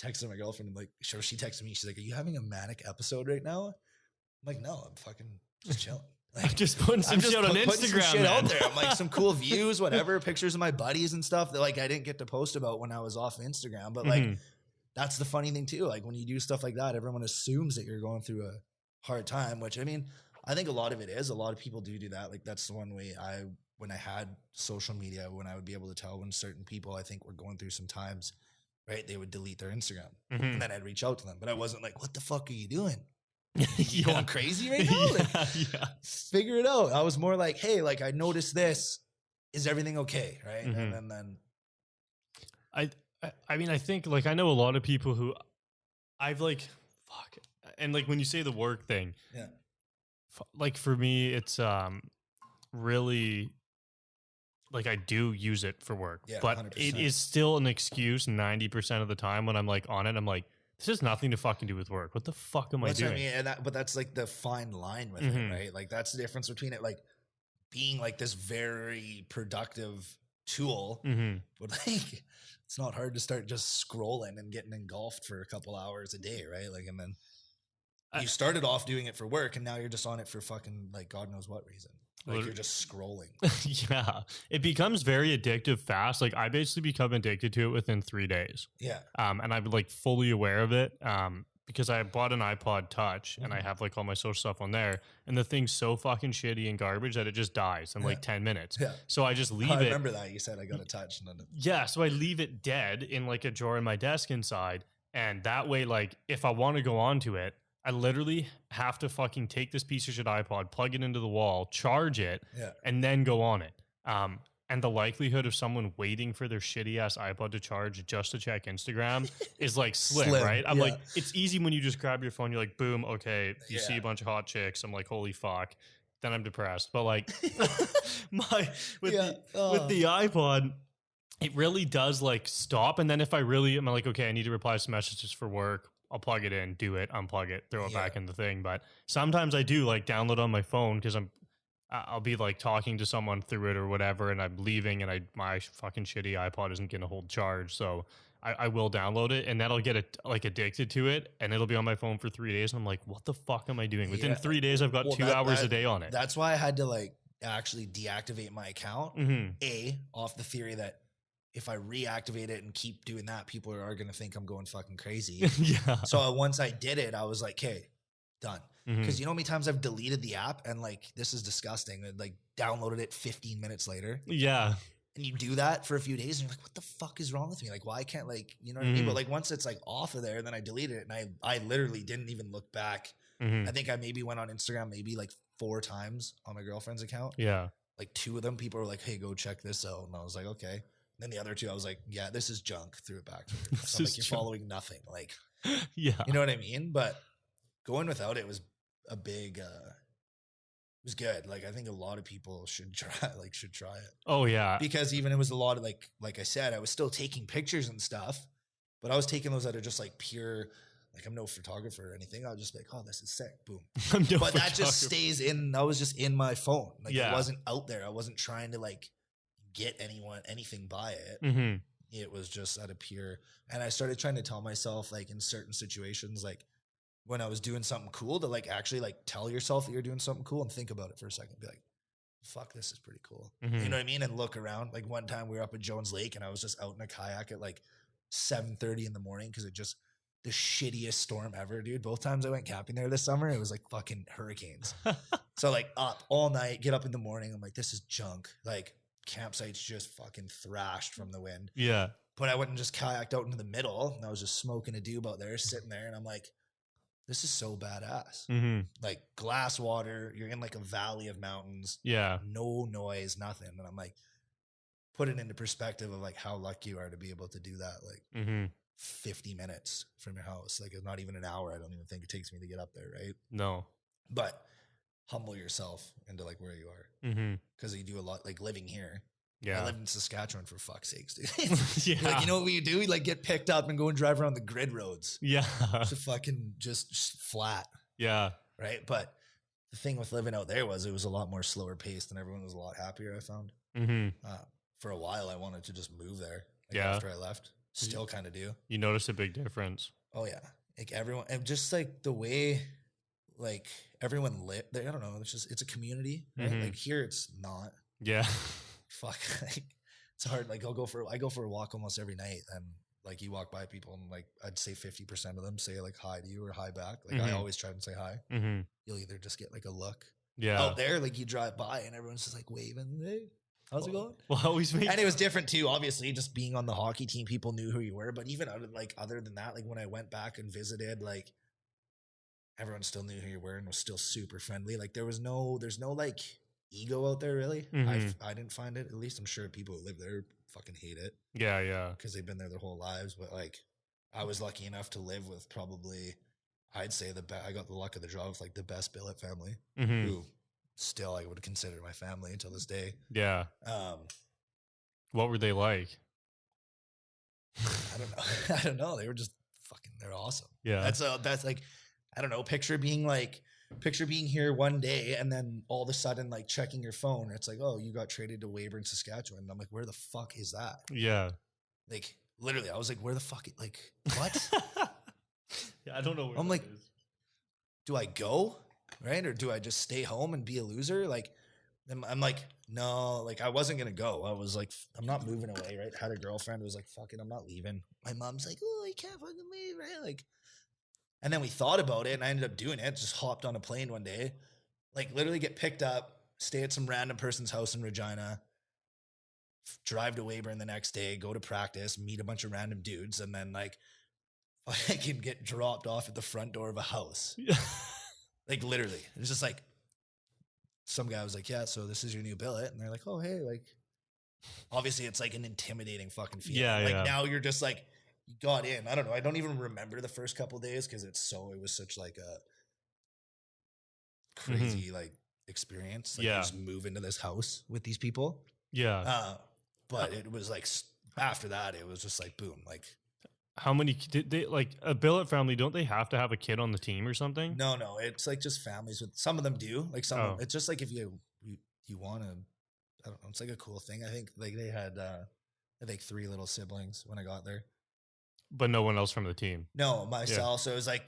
texting my girlfriend and like, sure, she texted me. She's like, are you having a manic episode right now? I'm like, no, I'm fucking just chilling. Like, I'm just putting some shit on Instagram, some shit out there. I'm like, some cool views, whatever, pictures of my buddies and stuff that like I didn't get to post about when I was off Instagram. But like, that's the funny thing too. Like when you do stuff like that, everyone assumes that you're going through a hard time, which I mean, I think a lot of it is. A lot of people do that. Like that's the one way when I had social media, when I would be able to tell when certain people I think were going through some times, right? They would delete their Instagram and then I'd reach out to them. But I wasn't like, what the fuck are you doing? You going crazy right now? Like, figure it out. I was more like, hey, like I noticed this. Is everything okay? Right. And then I mean, I think like I know a lot of people who I've like, fuck. And like when you say the work thing, like for me, it's really like I do use it for work, but 100%. It is still an excuse 90% of the time when I'm like on it. I'm like, this has nothing to fucking do with work. What the fuck am I doing? What I mean, but that's like the fine line with it, right? Like that's the difference between it, like being like this very productive tool, but like it's not hard to start just scrolling and getting engulfed for a couple hours a day, right? Like, and then you started off doing it for work, and now you're just on it for fucking like God knows what reason. Like you're just scrolling. Yeah. It becomes very addictive fast. Like I basically become addicted to it within 3 days. Yeah. And I'm like fully aware of it. Because I bought an iPod Touch and I have like all my social stuff on there, and the thing's so fucking shitty and garbage that it just dies in like 10 minutes. Yeah. So I just leave it. I remember that you said I got a Touch. Yeah. So I leave it dead in like a drawer in my desk inside. And that way, like if I want to go onto it, I literally have to fucking take this piece of shit iPod, plug it into the wall, charge it, and then go on it. And the likelihood of someone waiting for their shitty ass iPod to charge just to check Instagram is like slim, right? I'm like, it's easy when you just grab your phone, you're like, boom, okay, you see a bunch of hot chicks. I'm like, holy fuck. Then I'm depressed. But like with the iPod, it really does like stop. And then if I really am like, okay, I need to reply to some messages for work, I'll plug it in, do it, unplug it, throw it back in the thing. But sometimes I do like download on my phone because I'll be like talking to someone through it or whatever, and I'm leaving, and my fucking shitty iPod isn't going to hold charge, so I will download it, and that'll get like addicted to it, and it'll be on my phone for 3 days, and I'm like, what the fuck am I doing? Within 3 days, I've got 2 hours a day on it. That's why I had to like actually deactivate my account. Off the theory that if I reactivate it and keep doing that, people are going to think I'm going fucking crazy. So once I did it, I was like, okay, done. Because you know how many times I've deleted the app and like, this is disgusting. And like downloaded it 15 minutes later. Yeah. And you do that for a few days and you're like, what the fuck is wrong with me? Like, why can't like, you know what I mean? But like once it's like off of there, then I deleted it and I literally didn't even look back. I think I maybe went on Instagram maybe like 4 times on my girlfriend's account. Yeah. Like 2 of them, people were like, hey, go check this out. And I was like, okay. Then the other 2, I was like, yeah, this is junk. Threw it back to her. So I'm like, you're following nothing. Like, you know what I mean? But going without it was a big, it was good. Like, I think a lot of people should try it. Oh yeah. Because even it was a lot of like I said, I was still taking pictures and stuff, but I was taking those that are just like pure, like I'm no photographer or anything. I was just like, oh, this is sick. Boom. But that just stays in, that was just in my phone. Like it wasn't out there. I wasn't trying to like get anything by it. It was just at a pure, and I started trying to tell myself like in certain situations, like when I was doing something cool, to like actually like tell yourself that you're doing something cool and think about it for a second. Be like, fuck, this is pretty cool. You know what I mean? And look around. Like one time we were up at Jones Lake and I was just out in a kayak at like 7:30 in the morning because it just the shittiest storm ever, dude. Both times I went camping there this summer, it was like fucking hurricanes. So like up all night, get up in the morning. I'm like, this is junk. Like campsites just fucking thrashed from the wind. Yeah. But I went and just kayaked out into the middle and I was just smoking a doob out there, sitting there. And I'm like, this is so badass. Like glass water. You're in like a valley of mountains. Yeah. No noise, nothing. And I'm like, put it into perspective of like how lucky you are to be able to do that. Like 50 minutes from your house. Like it's not even an hour. I don't even think it takes me to get up there. Right. No. But humble yourself into like where you are. Because you do a lot, like living here, Yeah. I lived in Saskatchewan for fuck's sakes, dude. Yeah. Like, you know what we do? We like get picked up and go and drive around the grid roads. Yeah. It's fucking just flat, Yeah. right? But the thing with living out there was it was a lot more slower paced and everyone was a lot happier, I found. Mm-hmm. For a while, I wanted to just move there. Like Yeah. after I left. Still kind of do. You notice a big difference. Oh, yeah. Like everyone, and just like the way like everyone lit there. I don't know. It's a community, right? Mhm. Like here, it's not. Yeah. Fuck. Like, it's hard. Like I go for a walk almost every night, and like you walk by people, and like I'd say 50% of them say like hi to you or hi back. Like I Mhm. always try and say hi. Mm-hmm. You'll either just get like a look. Yeah. Out there, like you drive by and everyone's just like waving. Hey, how's it going? Well, always make. And it was different too. Obviously, just being on the hockey team, people knew who you were. But even other than that, like when I went back and visited, like everyone still knew who you were and was still super friendly. Like there's no like ego out there really. Mhm. I didn't find it. At least I'm sure people who live there fucking hate it Yeah. Yeah. because they've been there their whole lives. But like I was lucky enough to live with probably, I'd say I got the luck of the draw with like the best billet family, Mm-hmm. who still I would consider my family until this day. Yeah. What were they like? I don't know. I don't know. They were just fucking. They're awesome. Yeah. That's like, I don't know. Picture being here one day and then all of a sudden like checking your phone. It's like, oh, you got traded to Weyburn, Saskatchewan. And I'm like, where the fuck is that? Yeah. Like literally, I was like, where the fuck? Like what? Yeah, I don't know. Where I'm that like, is. Do I go right or do I just stay home and be a loser? Like, I'm like, no, like I wasn't gonna go. I was like, I'm not moving away, right? Had a girlfriend who was like, fuck it, I'm not leaving. My mom's like, oh, you can't fucking leave, right? Like, and then we thought about it and I ended up doing it. Just hopped on a plane one day, like literally get picked up, stay at some random person's house in Regina, drive to Weyburn the next day, go to practice, meet a bunch of random dudes, and then like I can get dropped off at the front door of a house. Yeah. Like literally, it's just like some guy was like, yeah, so this is your new billet. And they're like, oh, hey, like, obviously it's like an intimidating fucking feeling. Yeah, like yeah. now you're just like, you got in. I don't know. I don't even remember the first couple of days because it was such like a crazy like experience. Like, Yeah. you just move into this house with these people. Yeah. But it was like, after that, it was just like, boom, like, How many did they like a billet family? Don't they have to have a kid on the team or something? no, it's like just families with, some of them do. Like some, Oh. it's just like if you want to, I don't know. It's like a cool thing. I think like they had, I think 3 little siblings when I got there. But no one else from the team. No, myself. So it was like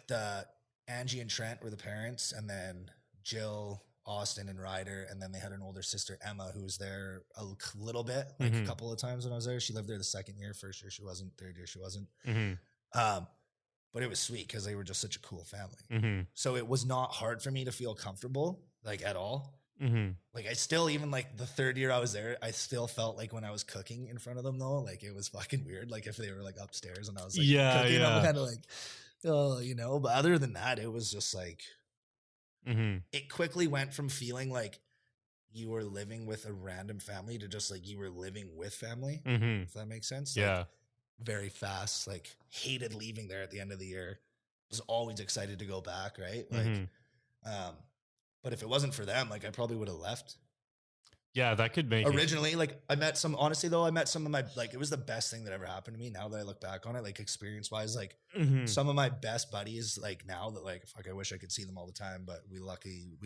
Angie and Trent were the parents, and then Jill, Austin, and Ryder, and then they had an older sister, Emma, who was there a little bit, like Mhm. a couple of times when I was there. She lived there the second year. First year she wasn't. Third year she wasn't. Mm-hmm. But it was sweet because they were just such a cool family. Mm-hmm. So it was not hard for me to feel comfortable, like at all. Mm-hmm. Like I still, even like the third year I was there, I still felt like when I was cooking in front of them though, like it was fucking weird. Like if they were like upstairs and I was like cooking, I'm kind of like, oh, you know. But other than that, it was just like, Mm-hmm. it quickly went from feeling like you were living with a random family to just like you were living with family. Mm-hmm. If that makes sense. Yeah. Like, very fast. Like hated leaving there at the end of the year. Was always excited to go back. Right. Like, Mhm. but if it wasn't for them, like I probably would have left. Yeah, that could make it. Originally, like I met some of my, like, it was the best thing that ever happened to me. Now that I look back on it, like experience wise, like Mhm. some of my best buddies, like now that like, fuck, I wish I could see them all the time, but we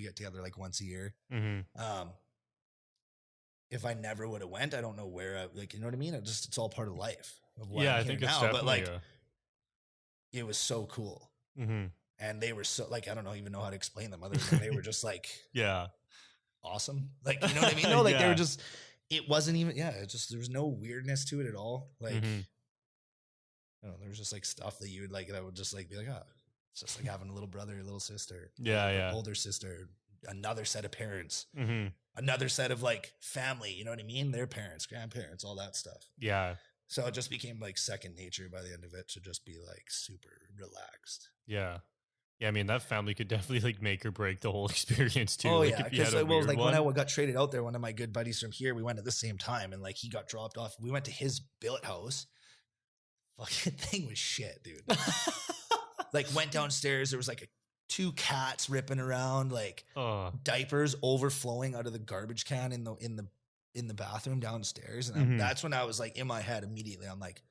get together like once a year. Mhm. If I never would have went, I don't know where I, like, you know what I mean? It's all part of life. Of why Yeah, I'm I here think it's now, definitely. but like it was so cool. Mhm. And they were so like, I don't even know how to explain them other than they were just like Yeah. awesome. Like, you know what I mean? No, like they Yeah. were just, it wasn't even, it just, there was no weirdness to it at all. Like, Mhm. I don't know, there was just like stuff that you would like, that would just like be like, it's just like having a little brother, a little sister, Yeah, yeah. older sister, another set of parents, Mm-hmm. another set of like family, you know what I mean? Their parents, grandparents, all that stuff. Yeah. So it just became like second nature by the end of it to just be like super relaxed. Yeah. Yeah, I mean that family could definitely like make or break the whole experience too. Oh like, yeah, if you had because a like, well, weird like one. when I got traded out there, one of my good buddies from here, we went at the same time, and like he got dropped off. We went to his billet house. Fucking thing was shit, dude. Like went downstairs, there was like 2 cats ripping around, like Oh. diapers overflowing out of the garbage can in in the bathroom downstairs. And that's when I was like, in my head immediately, I'm like,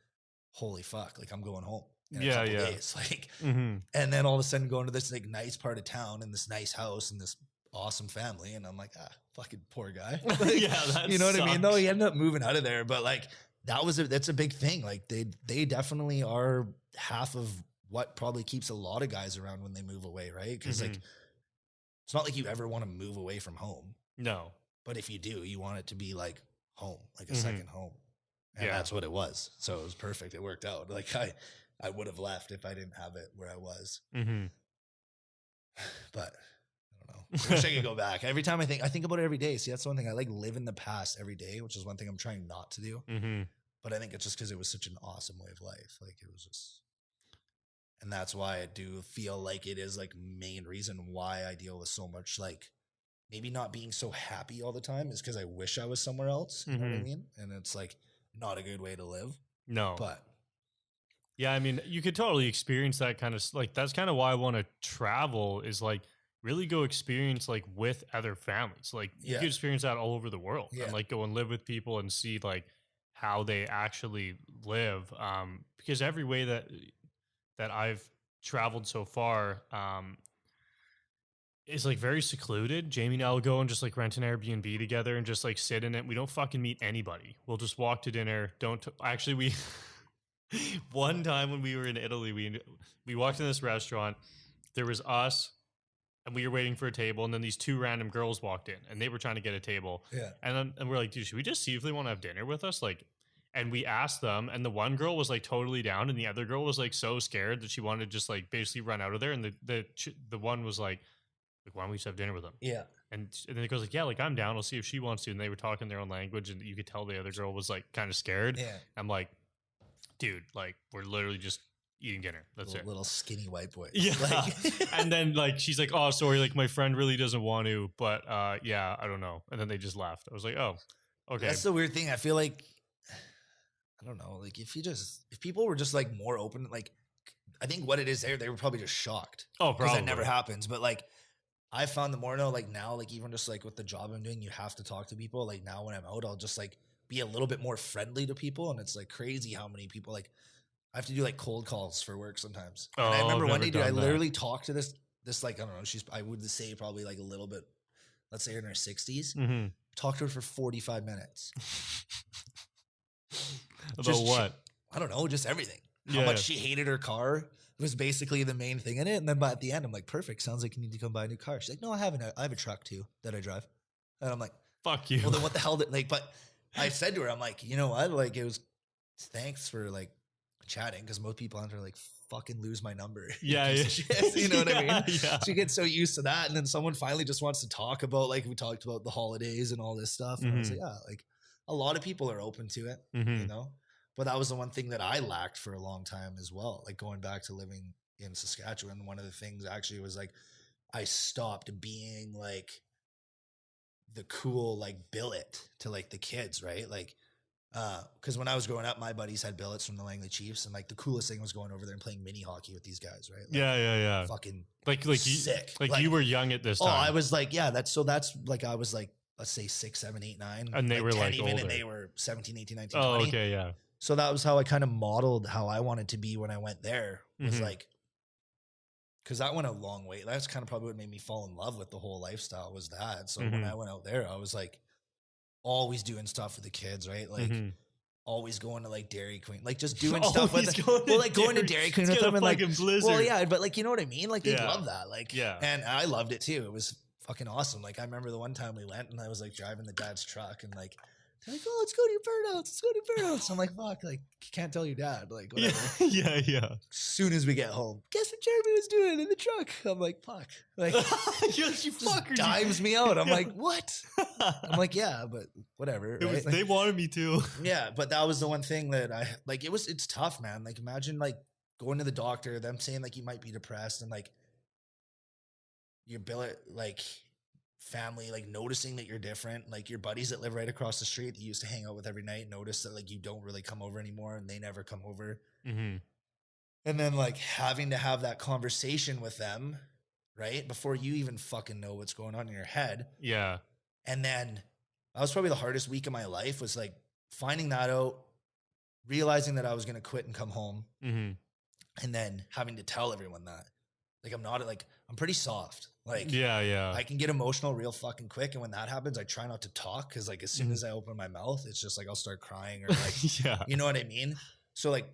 holy fuck, like I'm going home in a couple days. Like, and then all of a sudden going to this like nice part of town in this nice house and this awesome family. And I'm like, fucking poor guy. Like, that you know what I mean? No, he ended up moving out of there, but like that's a big thing. Like they definitely are half of what probably keeps a lot of guys around when they move away. Right. Cause like, it's not like you ever want to move away from home. No. But if you do, you want it to be like home, like a second home. And that's what it was. So it was perfect. It worked out. Like I would have left if I didn't have it where I was. But I don't know. I wish I could go back. Every time I think about it every day. See, that's the one thing. I like live in the past every day, which is one thing I'm trying not to do. But I think it's just because it was such an awesome way of life. Like it was just, and that's why I do feel like it is like main reason why I deal with so much like maybe not being so happy all the time is because I wish I was somewhere else. You know what I mean? And it's like not a good way to live. No. But yeah, I mean, you could totally experience that kind of like, that's kind of why I want to travel is like really go experience like with other families. Like you could experience that all over the world and like go and live with people and see like how they actually live. Because every way that I've traveled so far, is like very secluded. Jamie and I will go and just like rent an Airbnb together and just like sit in it. We don't fucking meet anybody. We'll just walk to dinner. Actually, we one time when we were in Italy, we walked in this restaurant. There was us, and we were waiting for a table, and then these two random girls walked in, and they were trying to get a table. Yeah, and we're like, dude, should we just see if they want to have dinner with us? Like, and we asked them, and the one girl was like totally down, and the other girl was like so scared that she wanted to just like basically run out of there, and the one was like, why don't we just have dinner with them? Yeah. And then it goes like, yeah, like I'm down. I'll see if she wants to. And they were talking their own language, and you could tell the other girl was like kind of scared. Yeah. I'm like, dude, like we're literally just eating dinner. That's it. Little skinny white boy. Yeah. Like and then like she's like, oh, sorry, like my friend really doesn't want to, but yeah, I don't know. And then they just left. I was like, oh, okay. That's the weird thing. I feel like I don't know. Like if people were just like more open, like I think what it is they were probably just shocked. Oh, probably. Because that never happens. But like I found the more like now, like even just like with the job I'm doing, you have to talk to people. Like now when I'm out, I'll just like be a little bit more friendly to people. And it's like crazy how many people like I have to do like cold calls for work sometimes. And I remember one day, dude, I literally talked to this like, I don't know, I would say probably like a little bit, let's say in her 60s, talked to her for 45 minutes. About what? I don't know, just everything. How much she hated her car was basically the main thing in it. And then by at the end, I'm like, perfect. Sounds like you need to come buy a new car. She's like, no, I have a truck too that I drive. And I'm like, fuck you. Well, then what the hell but I said to her, I'm like, you know what? Like it was thanks for like chatting because most people on her like fucking lose my number. Yeah. You know what I mean? Yeah. She gets so used to that. And then someone finally just wants to talk about, like we talked about the holidays and all this stuff. And I was like, yeah, like a lot of people are open to it, you know? But that was the one thing that I lacked for a long time as well. Like going back to living in Saskatchewan, one of the things actually was like, I stopped being like the cool, like billet to like the kids, right? Like, cause when I was growing up, my buddies had billets from the Langley Chiefs. And like the coolest thing was going over there and playing mini hockey with these guys, right? Like, yeah. Fucking like sick. Like you were young at this time. Oh, I was like, yeah, that's like, I was like, let's say 6, 7, 8, 9. And they were like even, older. and they were 17, 18, 19, oh, 20. okay, yeah. So that was how I kind of modeled how I wanted to be when I went there. Was like, because that went a long way. That's kind of probably what made me fall in love with the whole lifestyle was that. So when I went out there, I was like always doing stuff with the kids, right? Like always going to like Dairy Queen, like just doing stuff with them. Well, like going to Dairy Queen with them and like, well, yeah, but like, you know what I mean? Like they love that. Like, yeah. And I loved it too. It was fucking awesome. Like I remember the one time we went and I was like driving the dad's truck and like, they're like, oh, let's go to your burnouts. Let's go to your burnouts. I'm like, fuck, like, can't tell your dad. Like, whatever. Yeah. As soon as we get home, guess what Jeremy was doing in the truck? I'm like, fuck. Like, you fucker dimes me out. I'm like, what? I'm like, yeah, but whatever. Right? They wanted me to. Yeah, but that was the one thing that I, like, it's tough, man. Like, imagine, like, going to the doctor, them saying, like, you might be depressed, and, like, your billet, like, family like noticing that you're different, like your buddies that live right across the street that you used to hang out with every night notice that like you don't really come over anymore and they never come over, and then like having to have that conversation with them right before you even fucking know what's going on in your head, and then that was probably the hardest week of my life, was like finding that out, realizing that I was going to quit and come home, and then having to tell everyone that. Like, I'm pretty soft. Like, I can get emotional real fucking quick. And when that happens, I try not to talk. Cause like, as soon as I open my mouth, it's just like, I'll start crying or like, you know what I mean? So like,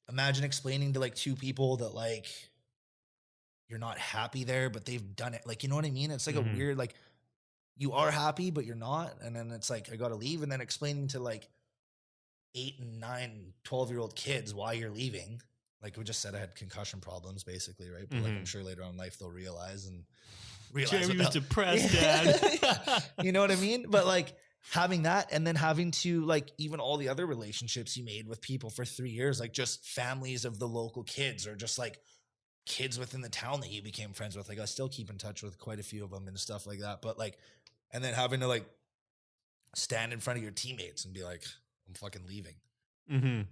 imagine explaining to like 2 people that like, you're not happy there, but they've done it. Like, you know what I mean? It's like a weird, like, you are happy, but you're not. And then it's like, I got to leave. And then explaining to like 8 and 9, 12-year-old kids why you're leaving. Like, we just said I had concussion problems, basically, right? But like, I'm sure later on in life they'll realize Jeremy was depressed, Dad. You know what I mean? But like having that, and then having to like even all the other relationships you made with people for 3 years, like just families of the local kids, or just like kids within the town that you became friends with. Like, I still keep in touch with quite a few of them and stuff like that. But like, and then having to like stand in front of your teammates and be like, I'm fucking leaving.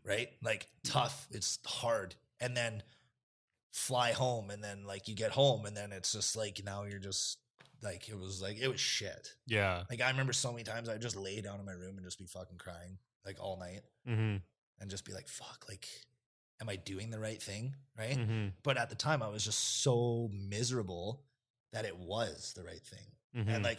Right? Like, tough. It's hard. And then fly home, and then like you get home, and then it's just like, now you're just like, it was shit. Yeah. Like, I remember so many times I just lay down in my room and just be fucking crying like all night, and just be like, fuck, like, am I doing the right thing? Right. But at the time I was just so miserable that it was the right thing. And like,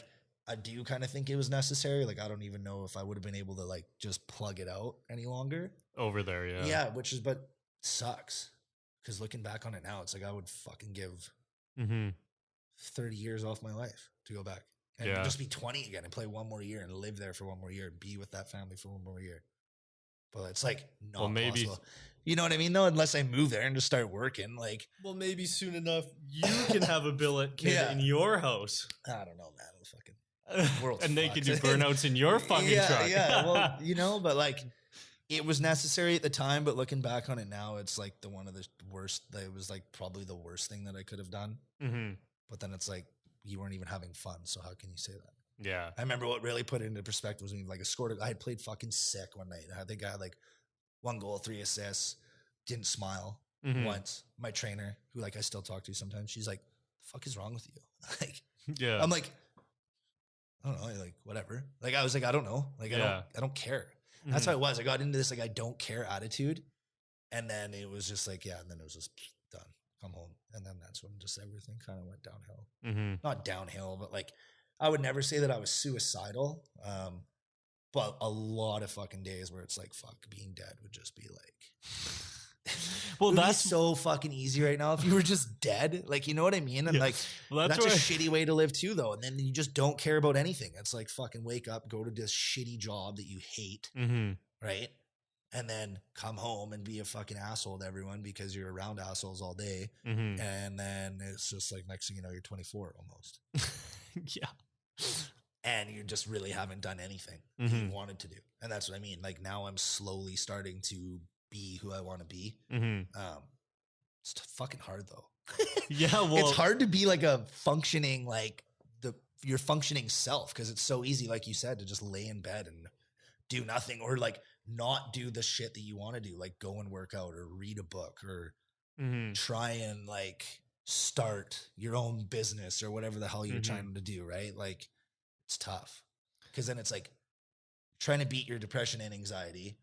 I do kind of think it was necessary. Like, I don't even know if I would have been able to like just plug it out any longer over there. Yeah. Yeah. But sucks. Cause looking back on it now, it's like, I would fucking give 30 years off my life to go back and just be 20 again and play one more year and live there for one more year and be with that family for one more year. But it's like, not possible. You know what I mean, though? Unless I move there and just start working, like. Well, maybe soon enough you can have a billet kid in your house. I don't know, man. The fucking world's and they can do burnouts in your fucking truck. Yeah, well, you know, but like, it was necessary at the time. But looking back on it now, it's like one of the worst. It was like probably the worst thing that I could have done. But then it's like, you weren't even having fun. So how can you say that? Yeah. I remember what really put it into perspective was when like I had played fucking sick one night. I think I had like 1 goal, 3 assists, didn't smile once. My trainer, who like I still talk to sometimes, she's like, the fuck is wrong with you? Like, I'm like, I don't know, like, whatever. Like, I was like, I don't know. Like, I don't care. That's how it was. I got into this, like, I don't care attitude. And then it was just like, and then it was just done. Come home. And then that's when just everything kind of went downhill. Not downhill, but like, I would never say that I was suicidal. But a lot of fucking days where it's like, fuck, being dead would just be like, well, that's so fucking easy right now if you were just dead. Like, you know what I mean? And like, that's a shitty way to live too, though. And then you just don't care about anything. It's like, fucking wake up, go to this shitty job that you hate, right? And then come home and be a fucking asshole to everyone because you're around assholes all day. And then it's just like, next thing you know, you're 24 almost. And you just really haven't done anything you wanted to do. And that's what I mean. Like, now I'm slowly starting to be who I want to be. It's fucking hard though. Well, it's hard to be like a functioning, like your functioning self. Cause it's so easy, like you said, to just lay in bed and do nothing, or like not do the shit that you want to do. Like go and work out or read a book or try and like start your own business or whatever the hell you're trying to do. Right. Like, it's tough because then it's like trying to beat your depression and anxiety.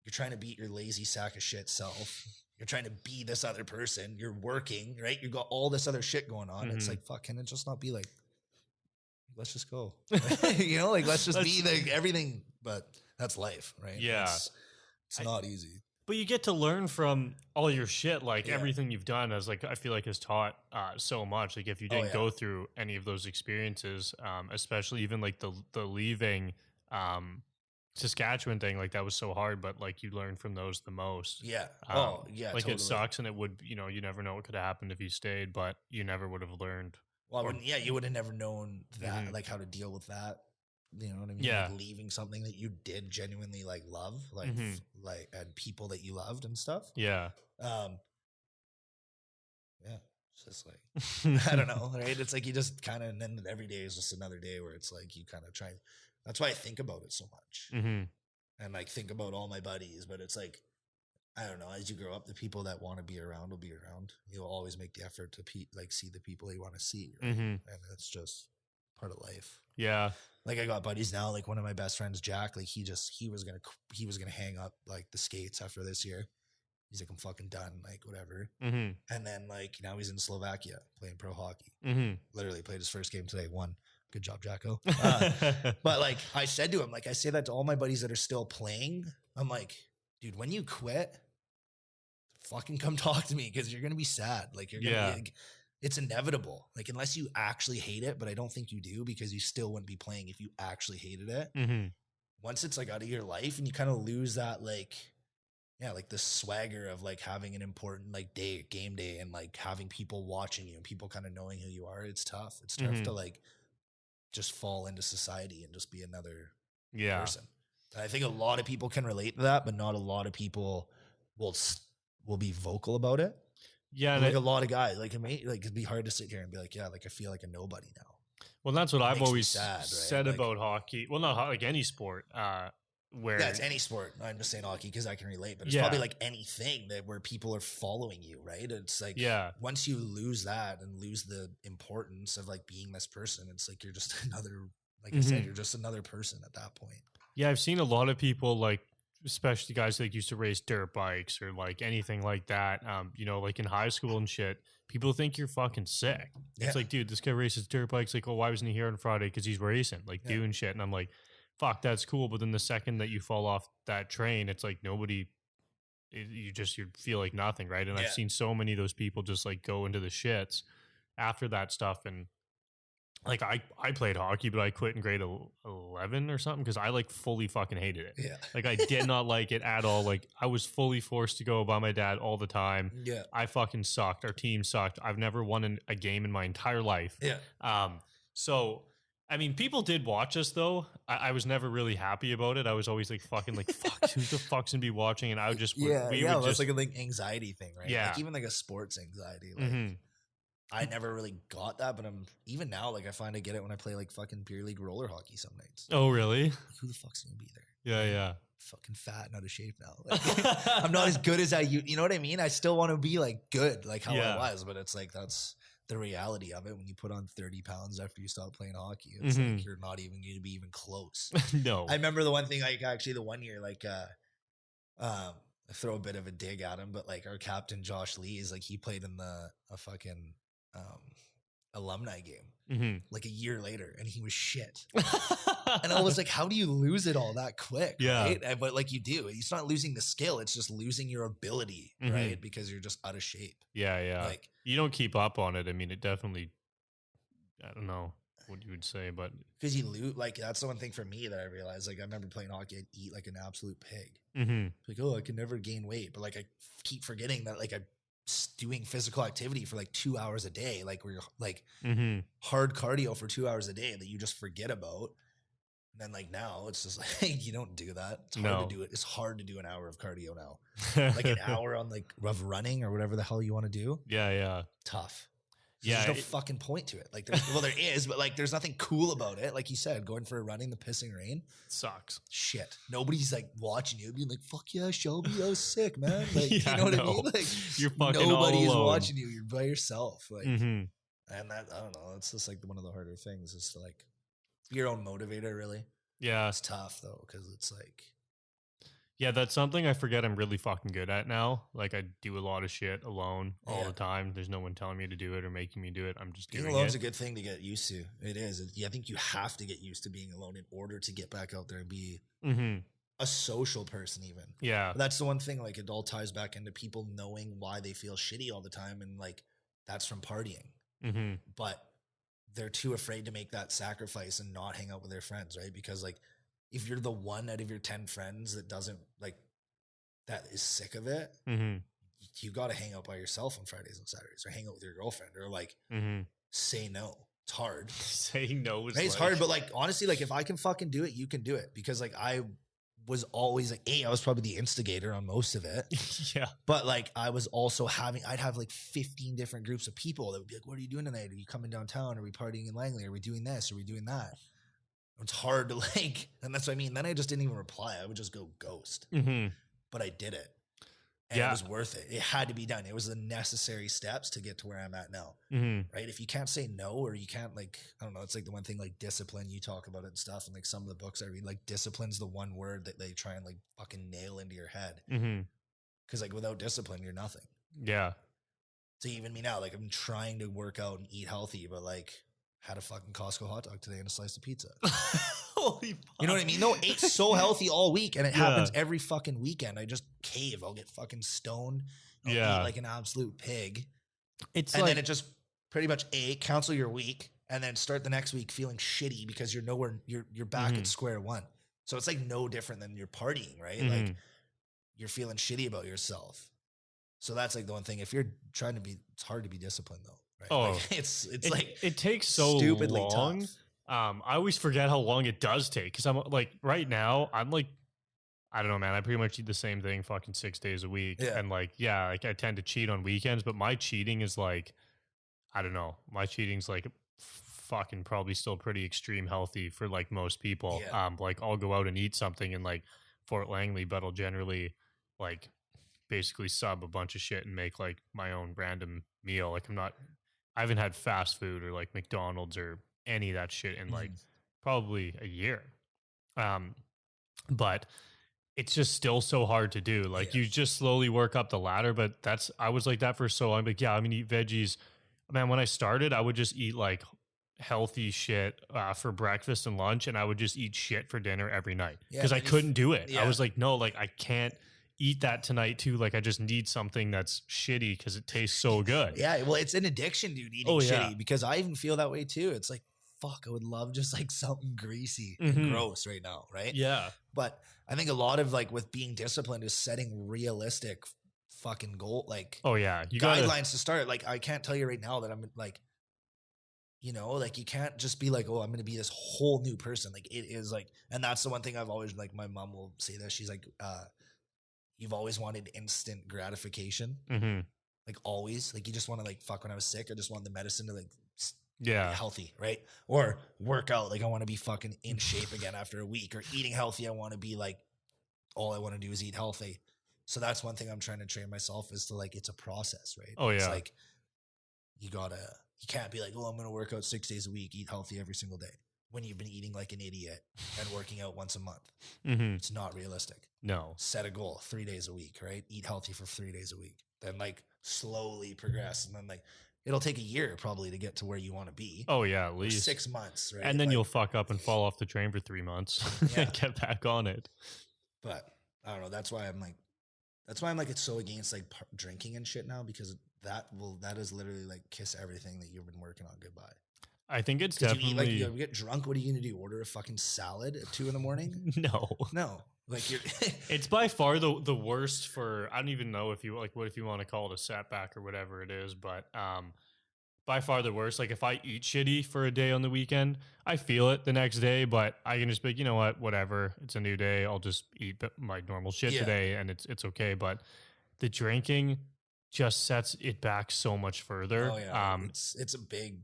You're trying to beat your lazy sack of shit self. You're trying to be this other person. You're working, right? You got all this other shit going on. It's like, fuck, can it just not be like, let's just go, you know, like, let's just be like everything, but that's life, right? Yeah. It's not easy. But you get to learn from all your shit, like everything you've done as like, I feel like has taught so much. Like if you didn't go through any of those experiences, especially even like the leaving Saskatchewan thing, like that was so hard, but like you learned from those the most. Yeah. Like totally. It sucks and it would, you know, you never know what could have happened if you stayed, but you never would have learned. Well, you would have never known that, like how to deal with that. You know what I mean? Yeah. Like leaving something that you did genuinely like love, like, like, and people that you loved and stuff. Yeah. It's just like, I don't know. Right. It's like, you just kind of, and then every day is just another day where it's like, you kind of try. That's why I think about it so much and like think about all my buddies, but it's like, I don't know, as you grow up, the people that want to be around will be around. You'll always make the effort to like see the people you want to see. Right? And it's just part of life. Yeah. Like I got buddies now, like one of my best friends, Jack, like he was gonna hang up like the skates after this year. He's like, I'm fucking done, like whatever. Mm-hmm. And then like now he's in Slovakia playing pro hockey. Mm-hmm. Literally played his first game today, won. Good job, Jacko. But like I said to him, like I say that to all my buddies that are still playing. I'm like, dude, when you quit, fucking come talk to me because you're gonna be sad. Like you're gonna be, like, it's inevitable. Like unless you actually hate it, but I don't think you do because you still wouldn't be playing if you actually hated it. Mm-hmm. Once it's like out of your life and you kind of lose that like like the swagger of like having an important like game day and like having people watching you and people kind of knowing who you are. It's tough. It's tough to like just fall into society and just be another person. And I think a lot of people can relate to that, but not a lot of people will be vocal about it. Yeah, like a lot of guys, like it'd be hard to sit here and be like, yeah, like I feel like a nobody now. Well, that's what I've always said about hockey. Well, not like any sport. Where it's any sport. I'm just saying hockey because I can relate, but it's probably like anything where people are following you, right? It's like once you lose that and lose the importance of like being this person, it's like you're just another, like I said, you're just another person at that point. Yeah, I've seen a lot of people like, especially guys that like, used to race dirt bikes or like anything like that. Like in high school and shit, people think you're fucking sick. It's like, dude, this guy races dirt bikes. Like, oh, why wasn't he here on Friday? Because he's racing, like doing shit. And I'm like, fuck, that's cool. But then the second that you fall off that train, it's like you feel like nothing, right? And I've seen so many of those people just like go into the shits after that stuff. And like I played hockey, but I quit in grade 11 or something because I like fully fucking hated it. Yeah. Like I did not like it at all. Like I was fully forced to go by my dad all the time. Yeah. I fucking sucked. Our team sucked. I've never won a game in my entire life. Yeah. So I mean, people did watch us though. I was never really happy about it. I was always like, fucking like, fuck, who the fuck's gonna be watching? And I would just, it's like a anxiety thing, right? Yeah. Like even like a sports anxiety. Like I never really got that, but even now, like I find I get it when I play like fucking beer league roller hockey some nights. Oh, really? Like, who the fuck's gonna be there? Yeah. Fucking fat and out of shape now. Like, I'm not as good as you know what I mean? I still want to be like good, like how I was, but it's like, that's the reality of it. When you put on 30 pounds after you stop playing hockey, it's like you're not even going to be even close. No. I remember the one thing, like actually the one year, like I throw a bit of a dig at him, but like our captain Josh Lee is like, he played in a fucking alumni game like a year later and he was shit. And I was like, how do you lose it all that quick? Yeah. Right? But like you do, it's not losing the skill, it's just losing your ability, right? Because you're just out of shape. Yeah. Like you don't keep up on it. I mean, it definitely, I don't know what you would say, but because you lose, like that's the one thing for me that I realized. Like I remember playing hockey, I'd eat like an absolute pig. Like, oh, I can never gain weight, but like I keep forgetting that like I'm doing physical activity for like 2 hours a day, like where you're like hard cardio for 2 hours a day that you just forget about. And then like now it's just like you don't do that. It's hard to do it. It's hard to do an hour of cardio now. Like an hour on like of running or whatever the hell you want to do. Yeah. Tough. There's no fucking point to it. Like there is, but like there's nothing cool about it. Like you said, going for a run in the pissing rain sucks. Shit. Nobody's like watching you being like, fuck yeah, Shelby, that was sick, man. Like you know what I mean? Like you're fucking nobody is alone. watching you. You're by yourself. Like and that, I don't know, it's just like one of the harder things is to like be your own motivator, really. Yeah. It's tough though, because it's like that's something I forget I'm really fucking good at now. Like I do a lot of shit alone all the time. There's no one telling me to do it or making me do it. I'm just doing it. Being alone's a good thing to get used to. It is. I think you have to get used to being alone in order to get back out there and be a social person even. Yeah. But that's the one thing, like it all ties back into people knowing why they feel shitty all the time. And like, that's from partying. But they're too afraid to make that sacrifice and not hang out with their friends, right? Because like, if you're the one out of your 10 friends that doesn't like, that is sick of it, you got to hang out by yourself on Fridays and Saturdays or hang out with your girlfriend or like say no. It's hard. Saying no is it's hard, but like, honestly, like if I can fucking do it, you can do it. Because like I was always like, I was probably the instigator on most of it. Yeah. But like I was also I'd have like 15 different groups of people that would be like, what are you doing tonight? Are you coming downtown? Are we partying in Langley? Are we doing this? Are we doing that? It's hard to like, and that's what I mean. Then I just didn't even reply. I would just go ghost. But I did it. And it was worth it. It had to be done. It was the necessary steps to get to where I'm at now. Right? If you can't say no, or you can't, like, I don't know, it's like the one thing, like discipline, you talk about it and stuff. And like some of the books I read, like discipline's the one word that they try and like fucking nail into your head. Cause like without discipline, you're nothing. Yeah. So even me now, like I'm trying to work out and eat healthy, but like had a fucking Costco hot dog today and a slice of pizza. Holy fuck. You know what I mean? No, ate so healthy all week, and it happens every fucking weekend. I just cave. I'll get fucking stoned. I'll eat like an absolute pig. And then it just pretty much cancel your week, and then start the next week feeling shitty because you're nowhere. You're back at square one. So it's like no different than you're partying, right? Like you're feeling shitty about yourself. So that's like the one thing. If you're trying to be, it's hard to be disciplined though. Right? Oh, like it's like it takes so stupidly long. tough. I always forget how long it does take, because I'm like right now I'm like, I don't know, man. I pretty much eat the same thing fucking 6 days a week, and like like I tend to cheat on weekends, but my cheating is like, I don't know, my cheating's like fucking probably still pretty extreme healthy for like most people. Like I'll go out and eat something in like Fort Langley, but I'll generally like basically sub a bunch of shit and make like my own random meal. Like I haven't had fast food or like McDonald's or any of that shit in like probably a year. But it's just still so hard to do. Like you just slowly work up the ladder, but I was like that for so long. Like, I'm gonna eat veggies. Man, when I started, I would just eat like healthy shit for breakfast and lunch, and I would just eat shit for dinner every night because I couldn't do it. I was like, no, like I can't eat that tonight too. Like I just need something that's shitty because it tastes so good. Yeah, well, it's an addiction, dude, eating shitty, because I even feel that way too. It's like, fuck, I would love just like something greasy and gross right now, right? Yeah. But I think a lot of like with being disciplined is setting realistic fucking goal, like you guidelines to start. Like I can't tell you right now that I'm like, you know, like you can't just be like, oh, I'm going to be this whole new person. Like it is like, and that's the one thing I've always, like my mom will say this. She's like, you've always wanted instant gratification. Like always, like you just want to like, fuck, when I was sick, I just wanted the medicine to like, be healthy, right? Or work out. Like I want to be fucking in shape again after a week. Or eating healthy, I want to be like, all I want to do is eat healthy. So that's one thing I'm trying to train myself is to like, it's a process, right? It's like, you can't be like, oh, I'm going to work out 6 days a week, eat healthy every single day, when you've been eating like an idiot and working out once a month. It's not realistic. No. Set a goal 3 days a week, right? Eat healthy for 3 days a week. Then like slowly progress. And then like, it'll take a year probably to get to where you want to be. Oh yeah, at least 6 months, right? And then like, you'll fuck up and fall off the train for 3 months and get back on it. But I don't know. That's why I'm like, it's so against like drinking and shit now, because that is literally like kiss everything that you've been working on goodbye. I think it's definitely. You get drunk. What are you gonna do? Order a fucking salad at 2 a.m? No. Like you're it's by far the worst for, I don't even know if you like, what if you want to call it a setback or whatever it is, but by far the worst. Like if I eat shitty for a day on the weekend, I feel it the next day, but I can just be like, you know what, whatever, it's a new day, I'll just eat my normal shit today and it's okay. But the drinking just sets it back so much further. Oh yeah. It's a big,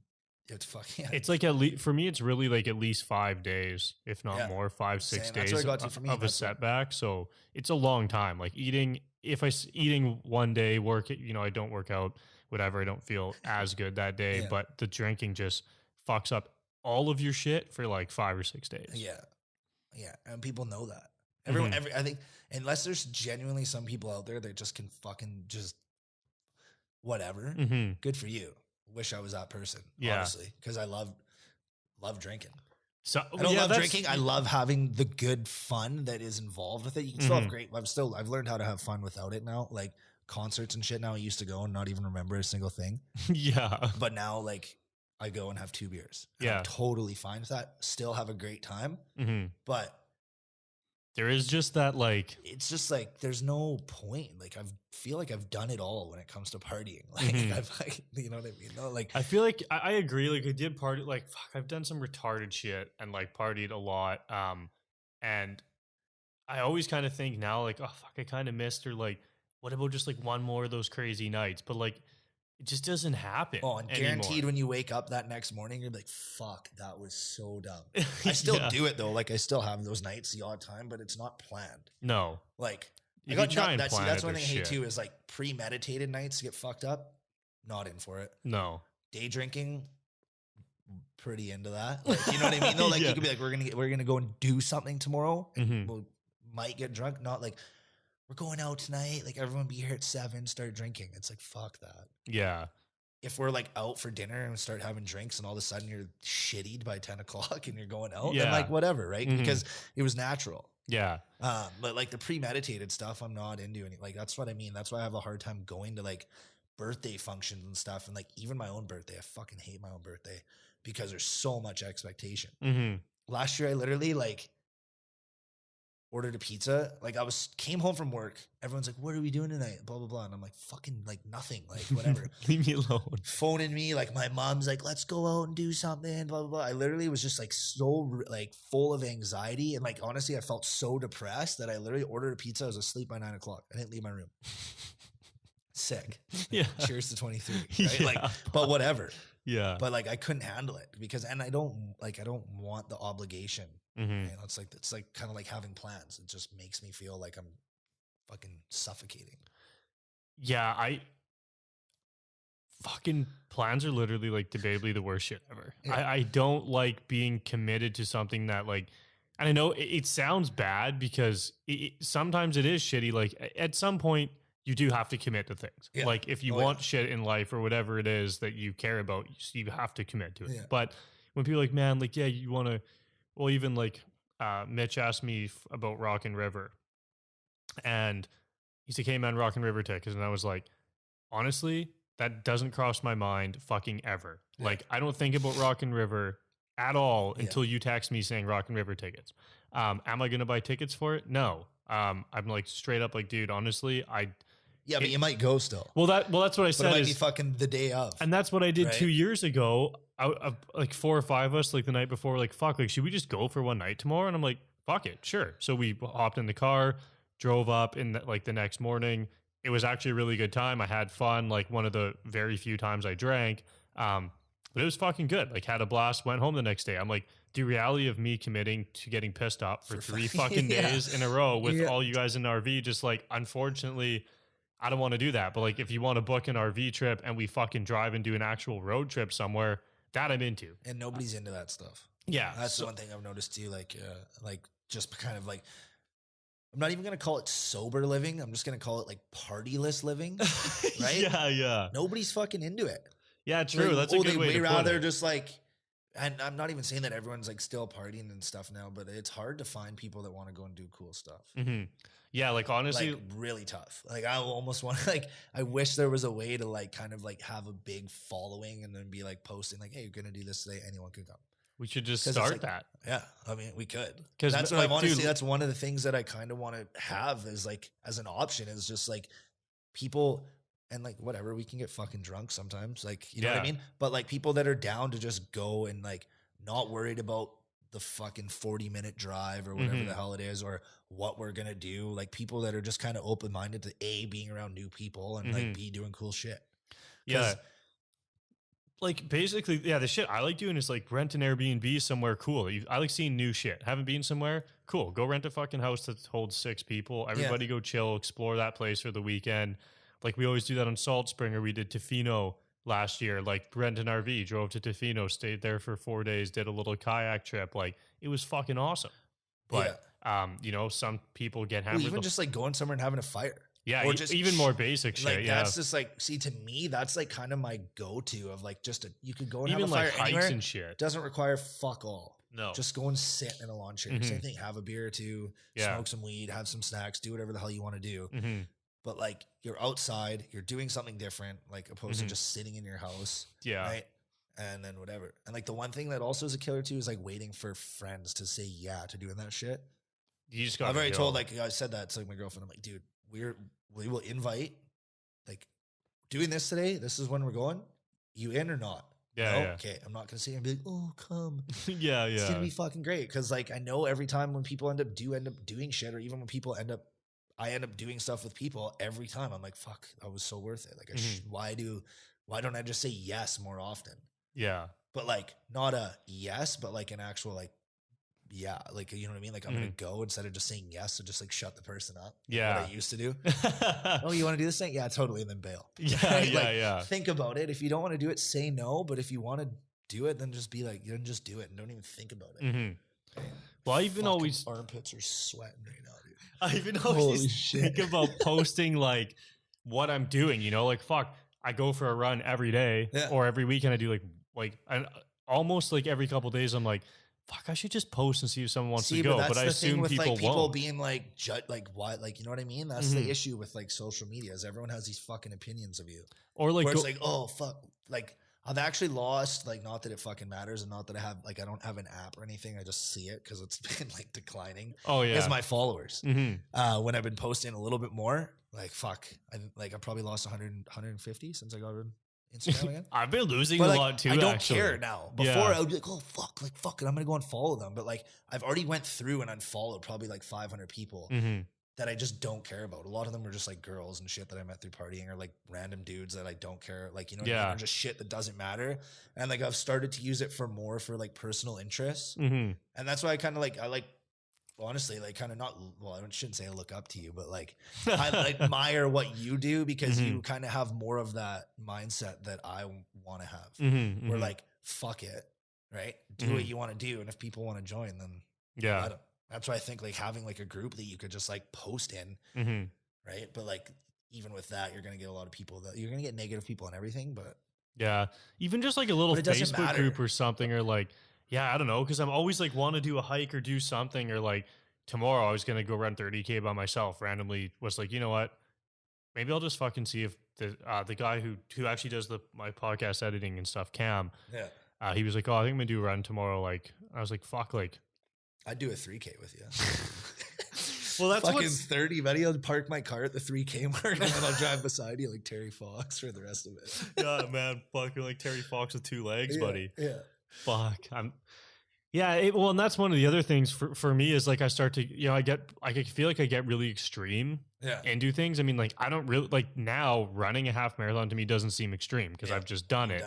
it's fucking. It's like at least for me, it's really like at least 5 days, if not more, 5, 6 days of a setback. So it's a long time. Like eating, if eating one day, I don't work out, whatever, I don't feel as good that day, but the drinking just fucks up all of your shit for like 5 or 6 days. Yeah. Yeah. And people know that. Everyone, I think, unless there's genuinely some people out there that just can fucking just whatever, good for you. Wish I was that person, honestly, because I love drinking. So I don't love drinking. I love having the good fun that is involved with it. You can still have great. I've learned how to have fun without it now. Like concerts and shit now, I used to go and not even remember a single thing. But now like I go and have 2 beers. I'm totally fine with that. Still have a great time. But there is just that, like, it's just like, there's no point. Like, I feel like I've done it all when it comes to partying. Like, I've like, you know what I mean? No, like, I feel like I agree. Like, I did party, like, fuck, I've done some retarded shit and like partied a lot. And I always kind of think now, like, oh, fuck, I kind of missed, or like, what about just like one more of those crazy nights? But like, it just doesn't happen. Oh, and guaranteed when you wake up that next morning, you're like, fuck, that was so dumb. I still do it though. Like I still have those nights the odd time, but it's not planned. No. Like If you try and that's plan that's it, one thing there's I hate shit. too is like premeditated nights to get fucked up. Not in for it. No. Day drinking, pretty into that. Like, you know what I mean? Though, like Yeah. you could be like, we're gonna go and do something tomorrow, and Mhm. we might get drunk. Not like we're going out tonight. Like everyone be here at 7, start drinking. It's like fuck that. Yeah. If we're like out for dinner and start having drinks, and all of a sudden you're shittied by 10 o'clock and you're going out, then Yeah. like whatever, right? Mhm. Because it was natural. Yeah. But like the premeditated stuff, I'm not into any. Like that's what I mean. That's why I have a hard time going to like birthday functions and stuff, and like even my own birthday. I fucking hate my own birthday because there's so much expectation. Mm-hmm. Last year, I literally like ordered a pizza. Like came home from work. Everyone's like, "What are we doing tonight?" Blah blah blah. And I'm like, "Fucking like nothing. Like whatever." Leave me alone. Phoning me, like my mom's like, "Let's go out and do something." Blah blah blah. I literally was just like so like full of anxiety, and like honestly, I felt so depressed that I literally ordered a pizza. I was asleep by 9 o'clock. I didn't leave my room. Sick. Yeah. Cheers to 23. Right? Yeah. Like, but whatever. Yeah. But like I couldn't handle it because, and I don't want the obligation. Mm-hmm. You know, it's like kind of like having plans. It just makes me feel like I'm fucking suffocating. Yeah, fucking plans are literally like debatably the worst shit ever. Yeah. I don't like being committed to something that like, and I know it sounds bad because sometimes it is shitty. Like at some point you do have to commit to things. Yeah. Like if you want shit in life or whatever it is that you care about, you have to commit to it. Yeah. But when people are like, man, like, yeah, you want to, well, even like Mitch asked me about Rock and River, and he's like, hey man, Rock and River tickets. And I was like, honestly, that doesn't cross my mind fucking ever. Yeah. Like, I don't think about Rock and River at all until you text me saying Rock and River tickets. Am I going to buy tickets for it? No. I'm like straight up like, dude, honestly, but you might go still. well, that's what I But said. it might be fucking the day of. And that's what I did Right? 2 years ago. Like 4 or 5 of us, like the night before, like, fuck, like, should we just go for one night tomorrow? And I'm like, fuck it, sure. So we hopped in the car, drove up in the next morning. It was actually a really good time. I had fun, like one of the very few times I drank. But it was fucking good. Like had a blast, went home the next day. I'm like, the reality of me committing to getting pissed up for 3 fucking days in a row with all you guys in an RV, just like, unfortunately, I don't want to do that. But like, if you want to book an RV trip and we fucking drive and do an actual road trip somewhere, that I'm into. And nobody's into that stuff. Yeah. That's the one thing I've noticed too. Like just kind of like, I'm not even going to call it sober living. I'm just going to call it like partyless living. Right? Yeah. Nobody's fucking into it. Yeah, true. Like, That's a good way to put rather it. just like, and I'm not even saying that everyone's like still partying and stuff now, but it's hard to find people that want to go and do cool stuff. Mm-hmm. Yeah, like honestly, Like really tough. Like I almost want to like, I wish there was a way to like kind of like have a big following and then be like posting like, hey, you're going to do this today. Anyone can come. we should just 'Cause it's start like- that. Yeah. I mean, we could. 'Cause, That's what like, I want to dude- see. That's one of the things that I kind of want to have is like as an option is just like people and like whatever, we can get fucking drunk sometimes. Like, you know what I Yeah. mean? But like people that are down to just go and like not worried about the fucking 40-minute drive or whatever Mhm. the hell it is or what we're going to do. Like people that are just kind of open-minded to A, being around new people and like Mhm. B, doing cool shit. Yeah. Like basically, yeah, the shit I like doing is like rent an Airbnb somewhere cool. I like seeing new shit. Haven't been somewhere? Cool. Go rent a fucking house that holds 6 people. Everybody go chill, explore that place for the weekend. Like we always do that on Salt Spring, or we did Tofino last year. Like rent an RV, drove to Tofino, stayed there for 4 days, did a little kayak trip. Like it was fucking awesome. But you know, some people get Well, hammered. even just like going somewhere and having a fire. yeah, or just even more basic shit. Like Yeah, that's just like, see, to me, that's like kind of my go-to of like just you could go and even have a like fire hikes anywhere. and shit. Doesn't require fuck all. No, Just go and sit in a lawn chair. Mhm. Same thing. Have a beer or two. Yeah. Smoke some weed. Have some snacks. Do whatever the hell you want to do. hmm But like you're outside. You're doing something different, like opposed Mhm. to just sitting in your house. yeah. Right. And then whatever. And like the one thing that also is a killer too is like waiting for friends to say yeah to doing that shit. You just got. I've already told, like I said that to like my girlfriend. I'm like, dude, we will invite, like, doing this today. This is when we're going. You in or not? Yeah, No? yeah. Okay. I'm not gonna sit here and be like, oh, come. yeah, It's gonna yeah. be fucking great because like I know every time when people end up doing shit, or even when people I end up doing stuff with people every time. I'm like, fuck, that was so worth it. Like, Mhm. why don't I just say yes more often? Yeah. But like not a yes, but like an actual like yeah, like, you know what I mean? Like, I'm going to go instead of just saying yes. So just like shut the person up. Yeah. What I used to do. Oh, you want to do this thing? Yeah, totally. And then bail. Yeah. Right? Yeah. Like, Yeah. think about it. If you don't want to do it, say no. But if you want to do it, then just be like, then just do it and don't even think about it. Mm-hmm. Well, I even always armpits are sweating right now, dude. I even always think about posting like what I'm doing, you know, like fuck, I go for a run every day or every weekend. I do like and almost like every couple of days I'm like, fuck, I should just post and see if someone wants to go. But I assume with people like people won't. being like, like what, like, you know what I mean? That's the issue with like social media is everyone has these fucking opinions of you. Or like, where it's like, oh fuck, like I've actually lost, like, not that it fucking matters and not that I have, like, I don't have an app or anything. I just see it because it's been like declining. Oh yeah, as my followers. When I've been posting a little bit more, like fuck, I probably lost 150 since I got on Instagram again. I've been losing but a like, lot too. I don't actually. care now. Before I would be like, oh fuck, like fuck it, I'm gonna go and follow them. But like I've already went through and unfollowed probably like 500 people that I just don't care about. A lot of them are just like girls and shit that I met through partying, or like random dudes that I don't care. Like, you know, what I mean? Or just shit that doesn't matter. And like I've started to use it for more for like personal interests, and that's why I kind of like honestly, like kind of not, well, I shouldn't say I look up to you, but like I admire what you do because you kind of have more of that mindset that I want to have. We're like, fuck it, right? Do what you want to do. And if people want to join, then let them. That's why I think like having like a group that you could just like post in, right? But like, even with that, you're going to get a lot of people that you're going to get negative people and everything, but yeah, even just like a little Facebook group or something, or like, yeah, I don't know. Cause I'm always like, want to do a hike or do something, or like tomorrow I was going to go run 30K by myself, randomly was like, you know what? Maybe I'll just fucking see if the guy who actually does my podcast editing and stuff, Cam, he was like, oh, I think I'm gonna do a run tomorrow. Like, I was like, fuck, like, I'd do a 3K with you. Well, that's fucking 30, buddy. I'll park my car at the 3K mark and then I'll drive beside you like Terry Fox for the rest of it. Yeah, man, fucking like Terry Fox with 2 legs, buddy. Yeah. Fuck. Well, and that's one of the other things for me is like I start to, you know, I feel like I get really extreme and do things. I mean, like I don't really like now running a half marathon to me doesn't seem extreme because I've just done it.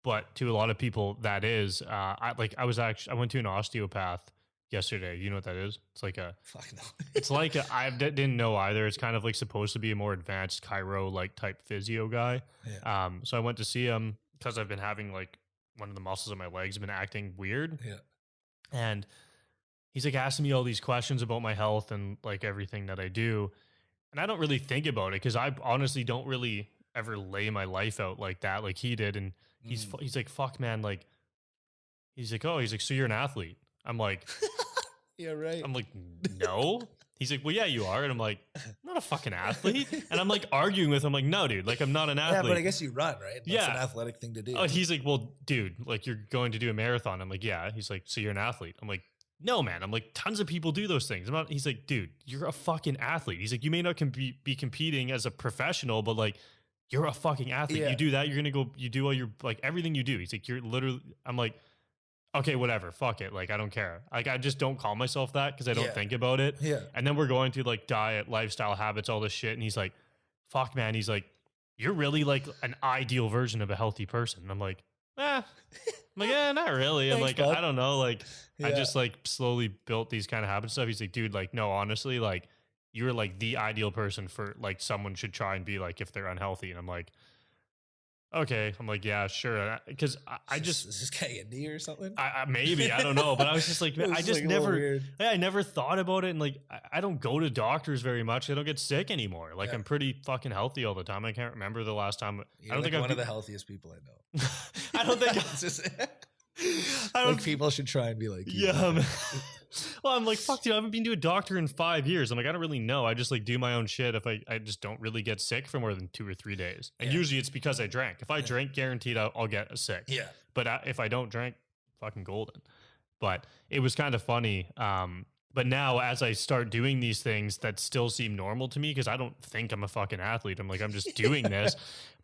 But to a lot of people that is, I went to an osteopath yesterday. You know what that is? It's like fuck no. It's like I didn't know either. It's kind of like supposed to be a more advanced chiro like type physio guy. Yeah. So I went to see him because I've been having like one of the muscles of my legs have been acting weird. Yeah. And he's like asking me all these questions about my health and like everything that I do. And I don't really think about it because I honestly don't really ever lay my life out like that, like he did. And he's like, fuck, man. Like, he's like, so you're an athlete. I'm like, yeah, right. I'm like, no. He's like, well, yeah, you are. And I'm like, I'm not a fucking athlete. And I'm like arguing with him, like, no, dude, like, I'm not an athlete. Yeah, but I guess you run, right? That's an athletic thing to do. Oh, he's like, well, dude, like, you're going to do a marathon. I'm like, yeah. He's like, so you're an athlete. I'm like, no, man. I'm like, tons of people do those things. He's like, dude, you're a fucking athlete. He's like, you may not be competing as a professional, but like, you're a fucking athlete. Yeah. You do that. You're going to go, you do all your, like, everything you do. He's like, you're literally, I'm like, okay, whatever. Fuck it. Like, I don't care. Like, I just don't call myself that because I don't think about it. Yeah. And then we're going to like diet, lifestyle habits, all this shit. And he's like, fuck, man. He's like, you're really like an ideal version of a healthy person. And I'm like, I'm like, not really. I'm like, bud. I don't know. Like, I just like slowly built these kind of habits and stuff. He's like, dude, like, no, honestly, like, you're like the ideal person for like someone should try and be like if they're unhealthy. And I'm like, okay. I'm like, yeah, sure. Because I just is this guy indie or something? Maybe I don't know, but I was just like, I just like I never thought about it, and like I don't go to doctors very much. I don't get sick anymore. Like I'm pretty fucking healthy all the time. I can't remember the last time. You're I don't like think one of the healthiest people I know. I don't think I don't think people should try and be like you. Yeah. Man. Well, I'm like, fuck, dude, I haven't been to a doctor in 5 years. I'm like, I don't really know. I just like do my own shit if I just don't really get sick for more than 2 or 3 days. And usually it's because I drank. If I drink, guaranteed I'll get sick. Yeah. But if I don't drink, fucking golden. But it was kind of funny. But now as I start doing these things that still seem normal to me, because I don't think I'm a fucking athlete. I'm like, I'm just doing this.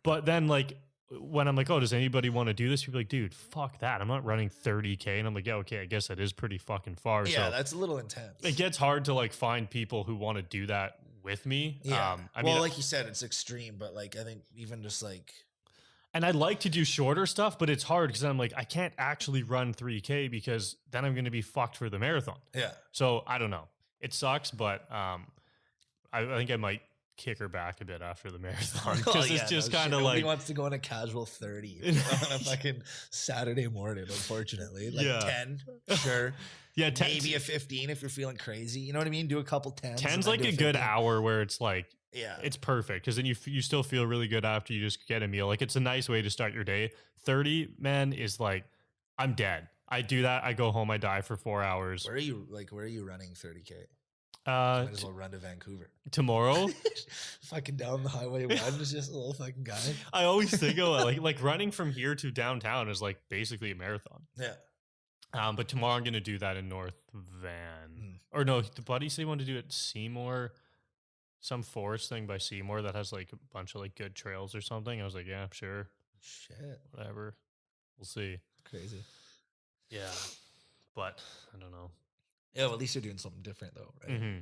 But then like, when I'm like, oh, does anybody want to do this? People are like, dude, fuck that. I'm not running 30K. And I'm like, yeah, okay, I guess that is pretty fucking far. Yeah, so that's a little intense. It gets hard to like find people who want to do that with me. Yeah. I mean, like you said, it's extreme, but like, I think even just like, And I'd like to do shorter stuff, but it's hard because I'm like, I can't actually run 3K because then I'm going to be fucked for the marathon. Yeah. So I don't know. It sucks, but I think I might kick her back a bit after the marathon because it's just kind of like nobody wants to go on a casual 30 on a fucking Saturday morning. Unfortunately, like 10, sure, yeah, 10, maybe a 15 if you're feeling crazy. You know what I mean? Do a couple 10s. 10's like a good hour where it's like, yeah, it's perfect because then you still feel really good after you just get a meal. Like it's a nice way to start your day. 30, man, is like I'm dead. I do that. I go home. I die for 4 hours. Where are you running 30K? Might as well run to Vancouver tomorrow. Fucking down the highway one is just a little fucking guy. I always think of like running from here to downtown is like basically a marathon. Yeah. But tomorrow I'm gonna do that in North Van. Or no, the buddy said he wanted to do it at Seymour, some forest thing by Seymour that has like a bunch of like good trails or something. I was like, yeah, sure. Shit. Whatever. We'll see. Crazy. Yeah. But I don't know. Yeah, well, at least you're doing something different though, right? Mm-hmm.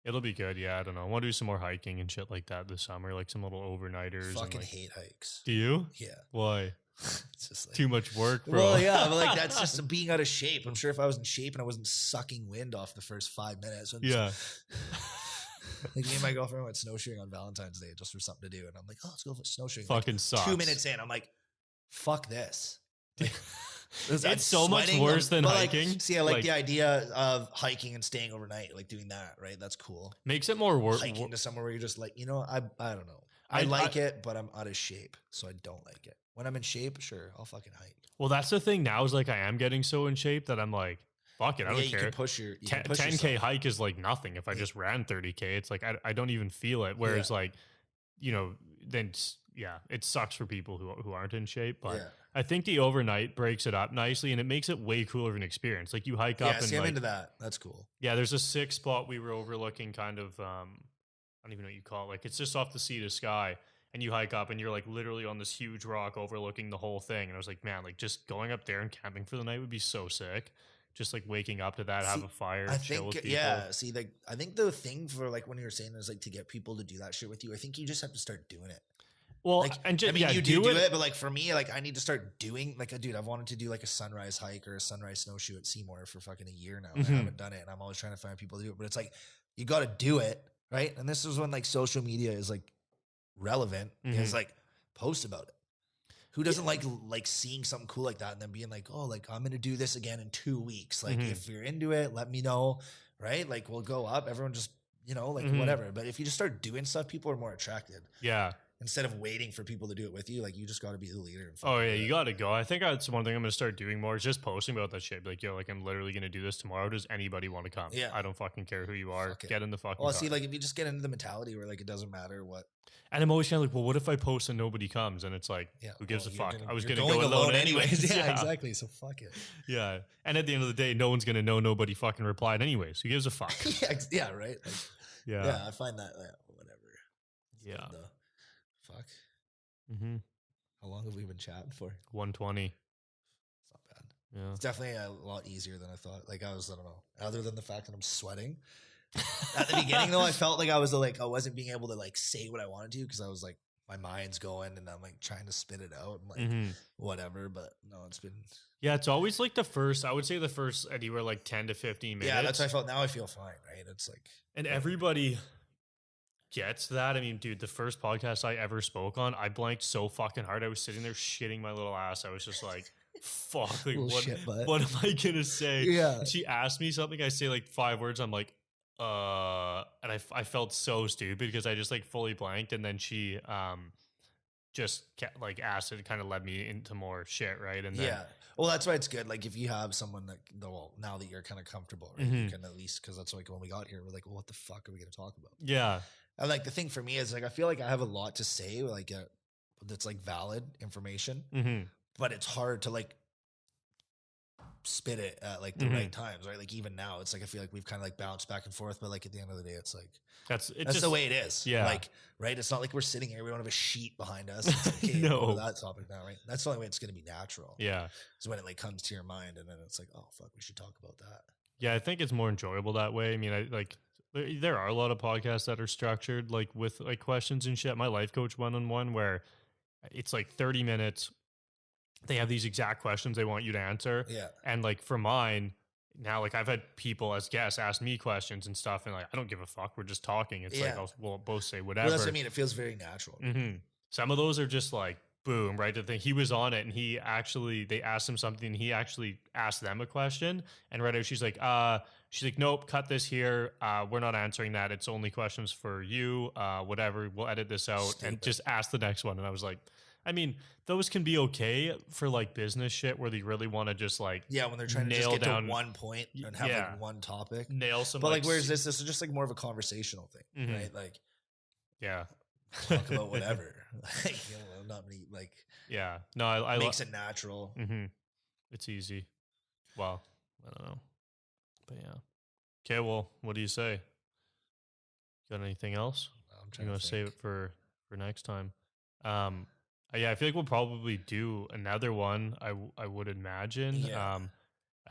It'll be good. Yeah, I don't know. I want to do some more hiking and shit like that this summer, like some little overnighters. Fucking and, like, hate hikes. Do you? Yeah. Why? It's just like too much work, bro. Well, yeah, but like that's just being out of shape. I'm sure if I was in shape and I wasn't sucking wind off the first 5 minutes. Yeah. Like me and my girlfriend went snowshoeing on Valentine's Day just for something to do, and I'm like, oh, let's go for snowshoeing. Fucking like, sucks. 2 minutes in, I'm like, fuck this. It's so much worse than hiking. Like, see, I like the idea of hiking and staying overnight, like doing that, right? That's cool. Makes it more work. Hiking to somewhere where you're just like, I don't know. I like it, but I'm out of shape, so I don't like it. When I'm in shape, sure, I'll fucking hike. Well, that's the thing now is like I am getting so in shape that I'm like, fuck it, I don't care. You can push your 10K hike is like nothing. If I just ran 30K, it's like I don't even feel it. Whereas like, then it sucks for people who aren't in shape. But I think the overnight breaks it up nicely and it makes it way cooler of an experience. Like you hike up and see, I'm into that. That's cool. Yeah, there's a sick spot we were overlooking kind of I don't even know what you call it. Like it's just off the sea to sky. And you hike up and you're like literally on this huge rock overlooking the whole thing. And I was like, man, like just going up there and camping for the night would be so sick. Just like waking up to that, have a fire, chill with people. Yeah, see, like I think the thing for like when you were saying is like to get people to do that shit with you, I think you just have to start doing it. Well, like, and just, you do it, but like for me, like I need to start doing like dude, I've wanted to do like a sunrise hike or a sunrise snowshoe at Seymour for fucking a year now. Mm-hmm. I haven't done it, and I'm always trying to find people to do it. But it's like you got to do it, right? And this is when like social media is like relevant. Mm-hmm. Is like post about it. Who doesn't like seeing something cool like that and then being like, oh, like I'm gonna do this again in 2 weeks. Like if you're into it, let me know, right? Like we'll go up. Everyone just whatever. But if you just start doing stuff, people are more attracted. Yeah. Instead of waiting for people to do it with you, like you just got to be the leader. Oh yeah, you got to go. I think that's one thing I'm gonna start doing more is just posting about that shit. Like yo, like I'm literally gonna do this tomorrow. Does anybody want to come? Yeah. I don't fucking care who you are. Get in the fucking. Well, car. see, like if you just get into the mentality where like it doesn't matter what. And I'm always kind of like, well, what if I post and nobody comes? And it's like, who gives a fuck? I was going to go alone anyways. Yeah, exactly. So fuck it. Yeah. And at the end of the day, no one's going to know nobody fucking replied anyways. Who gives a fuck? Yeah, right. Like, yeah, I find that whatever. Yeah. Fuck. Mm-hmm. How long have we been chatting for? 120. It's not bad. Yeah. It's definitely a lot easier than I thought. Like I don't know. Other than the fact that I'm sweating. At the beginning though, I felt like I wasn't being able to like say what I wanted to because I was like my mind's going and I'm like trying to spit it out and like whatever. But no, it's been it's always like I would say the first anywhere like 10 to 15 minutes. Yeah, that's how I felt. Now I feel fine, right? It's like and everybody gets that. I mean, dude, the first podcast I ever spoke on, I blanked so fucking hard. I was sitting there shitting my little ass. I was just like, fuck, like what am I gonna say? Yeah. And she asked me something, I say like 5 words, I'm like, and I felt so stupid because I just like fully blanked, and then she just like asked it, kind of led me into more shit, right? And then, well, that's why it's good. Like if you have someone that, well, now that you're kind of comfortable, right? You can at least, because that's like when we got here, we're like, well, what the fuck are we gonna talk about? Yeah. And like the thing for me is like I feel like I have a lot to say, like that's like valid information, but it's hard to like spit it at like the right times, right? Like even now, it's like I feel like we've kind of like bounced back and forth, but like at the end of the day, it's like that's just the way it is. Yeah, like right. It's not like we're sitting here. We don't have a sheet behind us. It's like, okay, no, that topic now, right? That's the only way it's going to be natural. Yeah, is when it like comes to your mind, and then it's like, oh fuck, we should talk about that. Yeah, I think it's more enjoyable that way. I mean, there are a lot of podcasts that are structured like with like questions and shit. My life coach went on one where it's like 30 minutes. They have these exact questions they want you to answer. Yeah. And like for mine, now, like I've had people as guests ask me questions and stuff, and like I don't give a fuck. We're just talking. It's like we'll both say whatever. Well, that's what I mean. It feels very natural. Some of those are just like boom, right? The thing he was on it, and they asked him something. He actually asked them a question, and right out she's like, nope, cut this here. We're not answering that. It's only questions for you. Whatever. We'll edit this out and just ask the next one. And I was like, I mean, those can be okay for like business shit where they really want to just like when they're trying to just get down to one point and have like one topic, nail some. But like where's this? This is just like more of a conversational thing, right? Like, talk about whatever. Like, not many like. Yeah, no, I makes it natural. It's easy. Well, I don't know, but yeah. Okay, well, what do you say? Got anything else? I'm gonna save it for next time. Yeah, I feel like we'll probably do another one. I would imagine. Yeah.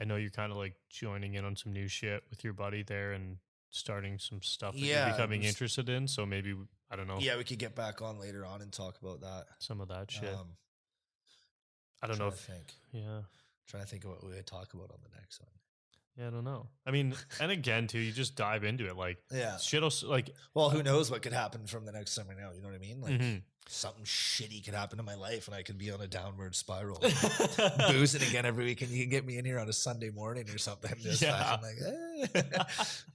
I know you're kind of like joining in on some new shit with your buddy there and starting some stuff that you're becoming interested in. So maybe I don't know. Yeah, we could get back on later on and talk about that. Some of that shit. I don't know. Trying to think of what we would talk about on the next one. Yeah, I don't know. I mean, and again, too, you just dive into it. Like, shit'll like. Well, who knows what could happen from the next summer now? You know what I mean? Like, something shitty could happen in my life, and I could be on a downward spiral, boozing again every week. And you can get me in here on a Sunday morning or something, just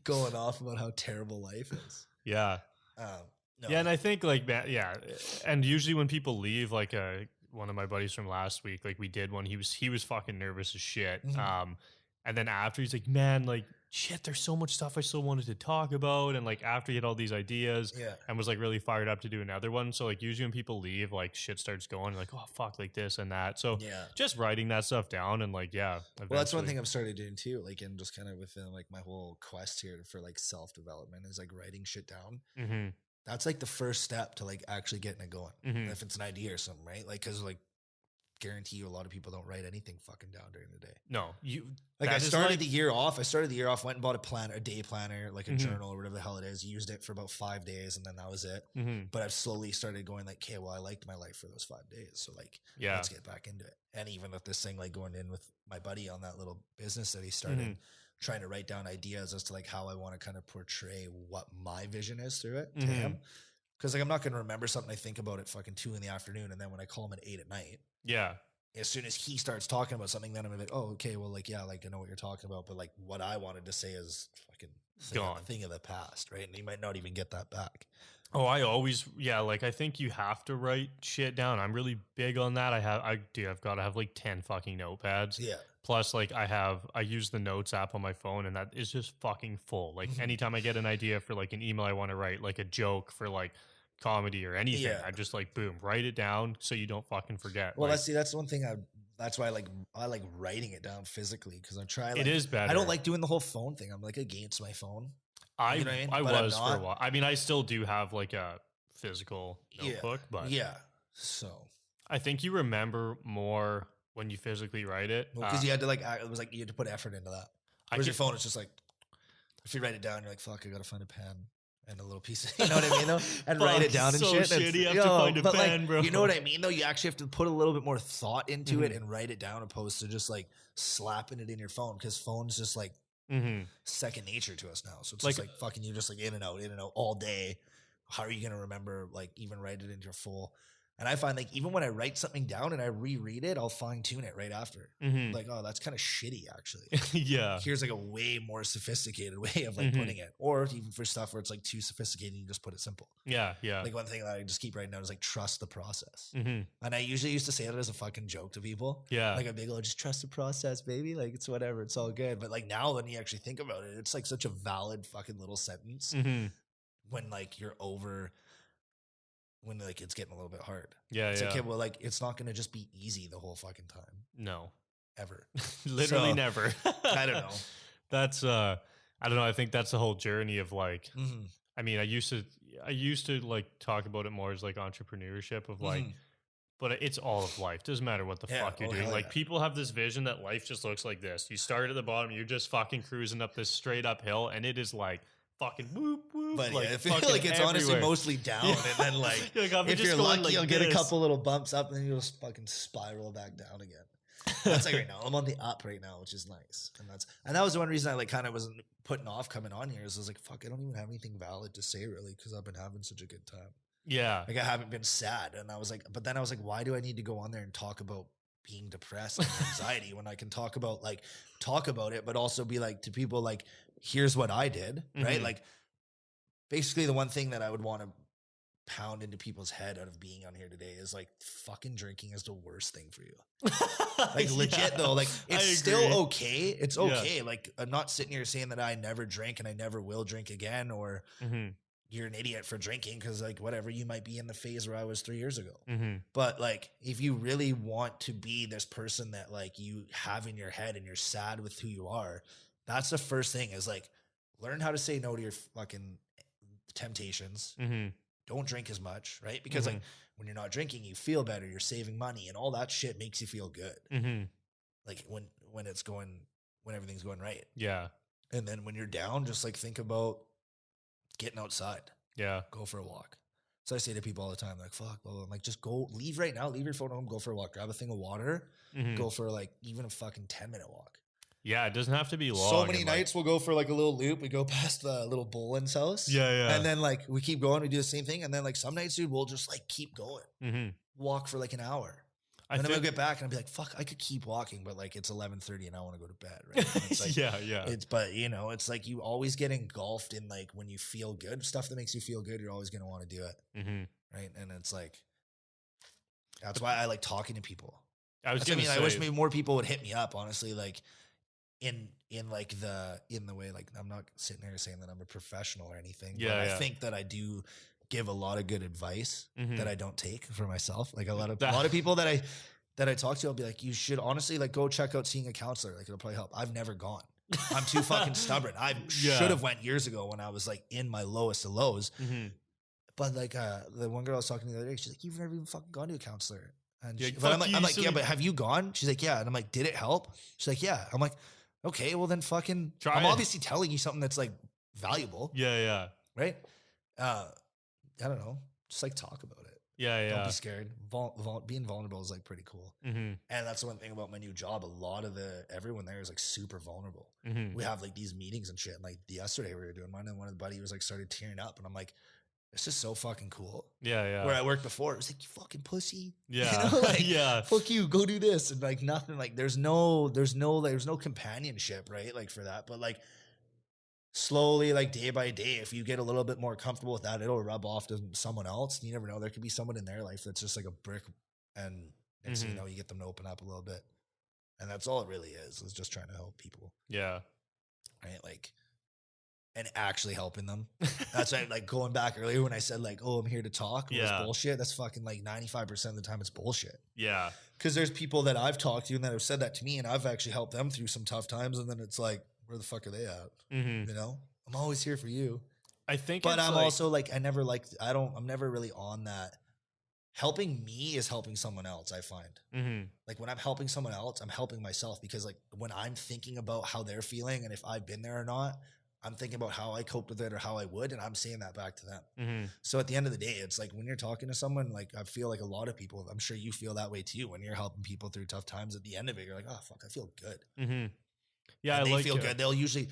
going off about how terrible life is. Yeah. No. Yeah, and I think like and usually when people leave, like one of my buddies from last week, like we did one. He was fucking nervous as shit. And then after he's like, man, like shit, there's so much stuff I still wanted to talk about. And like after he had all these ideas and was like really fired up to do another one. So like usually when people leave, like shit starts going like, oh fuck, like this and that. So just writing that stuff down and like, well, that's one thing I've started doing too. Like, and just kind of within like my whole quest here for like self-development is like writing shit down. That's like the first step to like actually getting it going. If it's an idea or something, right? Like, cause like, guarantee you a lot of people don't write anything fucking down during the day. No, I started the year off, went and bought a day planner, like a journal or whatever the hell it is, used it for about 5 days and then that was it. But I've slowly started going like, okay, well, I liked my life for those 5 days. So like, let's get back into it. And even with this thing, like going in with my buddy on that little business that he started, trying to write down ideas as to like how I want to kind of portray what my vision is through it to him. Cause like, I'm not going to remember something I think about at fucking 2 PM. And then when I call him at 8 PM, as soon as he starts talking about something, then I'm like, oh, okay, well, like, like I know what you're talking about, but like what I wanted to say is fucking thing of the past, right? And you might not even get that back. Oh, I always, like I think you have to write shit down. I'm really big on that. I've got to have like 10 fucking notepads. Yeah. Plus, like I use the notes app on my phone, and that is just fucking full. Like anytime I get an idea for like an email I want to write, like a joke for like comedy or anything, I just like boom, write it down so you don't fucking forget. Well, that's one thing that's why I like writing it down physically, because I'm trying. It is better. I don't like doing the whole phone thing. I'm like against my phone. I was for a while. I mean, I still do have like a physical notebook, but so I think you remember more when you physically write it, because you had to like it was like you had to put effort into that. Whereas your phone, it's just like if you write it down, you're like, fuck, I gotta find a pen and a little piece of, you know what I mean, though? And write it down and so shit. Shitty. You have to find a pen, like, bro. You know what I mean, though? You actually have to put a little bit more thought into it and write it down, opposed to just like slapping it in your phone, because phone's just like second nature to us now. So it's like, just like fucking you just like in and out all day. How are you going to remember, like even write it into your full? And I find like even when I write something down and I reread it, I'll fine tune it right after. Like, oh, that's kind of shitty actually. Here's like a way more sophisticated way of like putting it. Or even for stuff where it's like too sophisticated, you just put it simple. Like one thing that I just keep writing down is like, trust the process. And I usually used to say that as a fucking joke to people. Like a big old, just trust the process, baby. Like it's whatever, it's all good. But like now when you actually think about it, it's like such a valid fucking little sentence when like you're over, when like it's getting a little bit hard. It's okay, well, like it's not going to just be easy the whole fucking time. No. Ever. Literally never. I don't know. That's I don't know. I think that's the whole journey of like, I mean, I used to like talk about it more as like entrepreneurship of like, but it's all of life. Doesn't matter what the fuck you're doing. Like people have this vision that life just looks like this. You start at the bottom, you're just fucking cruising up this straight uphill, and it is like fucking whoop whoop. But like, yeah, I feel fucking like it's honestly everywhere. mostly down, Yeah. and then like I'm if just you're going lucky, like you'll get a this. couple little bumps up, and then you'll just fucking spiral back down again. That's like right now. I'm on the up right now, which is nice, and that was the one reason I like kind of wasn't putting off coming on here. Is I was like, fuck, I don't even have anything valid to say really because I've been having such a good time. Yeah. Like I haven't been sad, and I was like, but then I was like, why do I need to go on there and talk about being depressed and anxiety when I can talk about it, but also be like to people like, here's what I did, right? Mhm. Like basically the one thing that I would want to pound into people's head out of being on here today is like fucking drinking is the worst thing for you. Like legit though, like it's still okay. It's okay. Like I'm not sitting here saying that I never drink and I never will drink again, or you're an idiot for drinking because like whatever, you might be in the phase where I was 3 years ago. But like if you really want to be this person that like you have in your head and you're sad with who you are, that's the first thing is like learn how to say no to your fucking temptations. Don't drink as much, right? Because like when you're not drinking, you feel better, you're saving money, and all that shit makes you feel good. Like when everything's going right. Yeah. And then when you're down, just like think about getting outside. Yeah. Go for a walk. So I say to people all the time, like, fuck, blah, blah. I'm like, just go, leave right now, leave your phone home, go for a walk, grab a thing of water, go for like even a fucking 10-minute walk. Yeah, it doesn't have to be long. So many nights we'll go for like a little loop. We go past the little Boland's house. Yeah. And then like we keep going, we do the same thing. And then like some nights, dude, we'll just like keep going. Walk for like an hour. And then we'll get back and I'll be like, fuck, I could keep walking, but like it's 11:30 and I want to go to bed. Right. And it's like, yeah. But you know, it's like you always get engulfed in like when you feel good, stuff that makes you feel good, you're always going to want to do it. Right. And it's like, that's why I like talking to people. I wish maybe more people would hit me up, honestly, like in the way, like I'm not sitting here saying that I'm a professional or anything. Yeah, but I think that I do give a lot of good advice that I don't take for myself. Like a lot of people that I talk to, I'll be like, you should honestly like go check out seeing a counselor. Like it'll probably help. I've never gone. I'm too fucking stubborn. I should have went years ago when I was like in my lowest of lows. But like the one girl I was talking to the other day, she's like, you've never even fucking gone to a counselor. And but I'm like, yeah, but have you gone? She's like, yeah. And I'm like, did it help? She's like, yeah. I'm like, okay, well then fucking try. I'm obviously telling you something that's like valuable. Yeah. Right? I don't know. Just like talk about it. Yeah. Don't be scared. Being vulnerable is like pretty cool. And that's the one thing about my new job. A lot of everyone there is like super vulnerable. We have like these meetings and shit. And like yesterday we were doing mine and one of the buddies was like started tearing up. And I'm like, it's just so fucking cool. Yeah. Where I worked before, it was like, you fucking pussy. Yeah. You know, like, yeah. Fuck you, go do this. And like nothing, like there's no companionship, right? Like for that. But like slowly, like day by day, if you get a little bit more comfortable with that, it'll rub off to someone else. And you never know. There could be someone in their life that's just like a brick, and next thing you know, you get them to open up a little bit. And that's all it really is just trying to help people. Yeah. Right. Like, and actually helping them. That's right. Like going back earlier when I said like, oh, I'm here to talk. It was bullshit. That's fucking like 95% of the time it's bullshit. Yeah. Because there's people that I've talked to and that have said that to me and I've actually helped them through some tough times. And then it's like, where the fuck are they at? You know, I'm always here for you. I think, but I'm also like, I'm never really on that. Helping me is helping someone else. I find like when I'm helping someone else, I'm helping myself because like when I'm thinking about how they're feeling and if I've been there or not, I'm thinking about how I coped with it or how I would, and I'm saying that back to them. So at the end of the day, it's like when you're talking to someone, like I feel like a lot of people, I'm sure you feel that way too. When you're helping people through tough times, at the end of it, you're like, oh fuck, I feel good. Yeah, and they feel good. They'll usually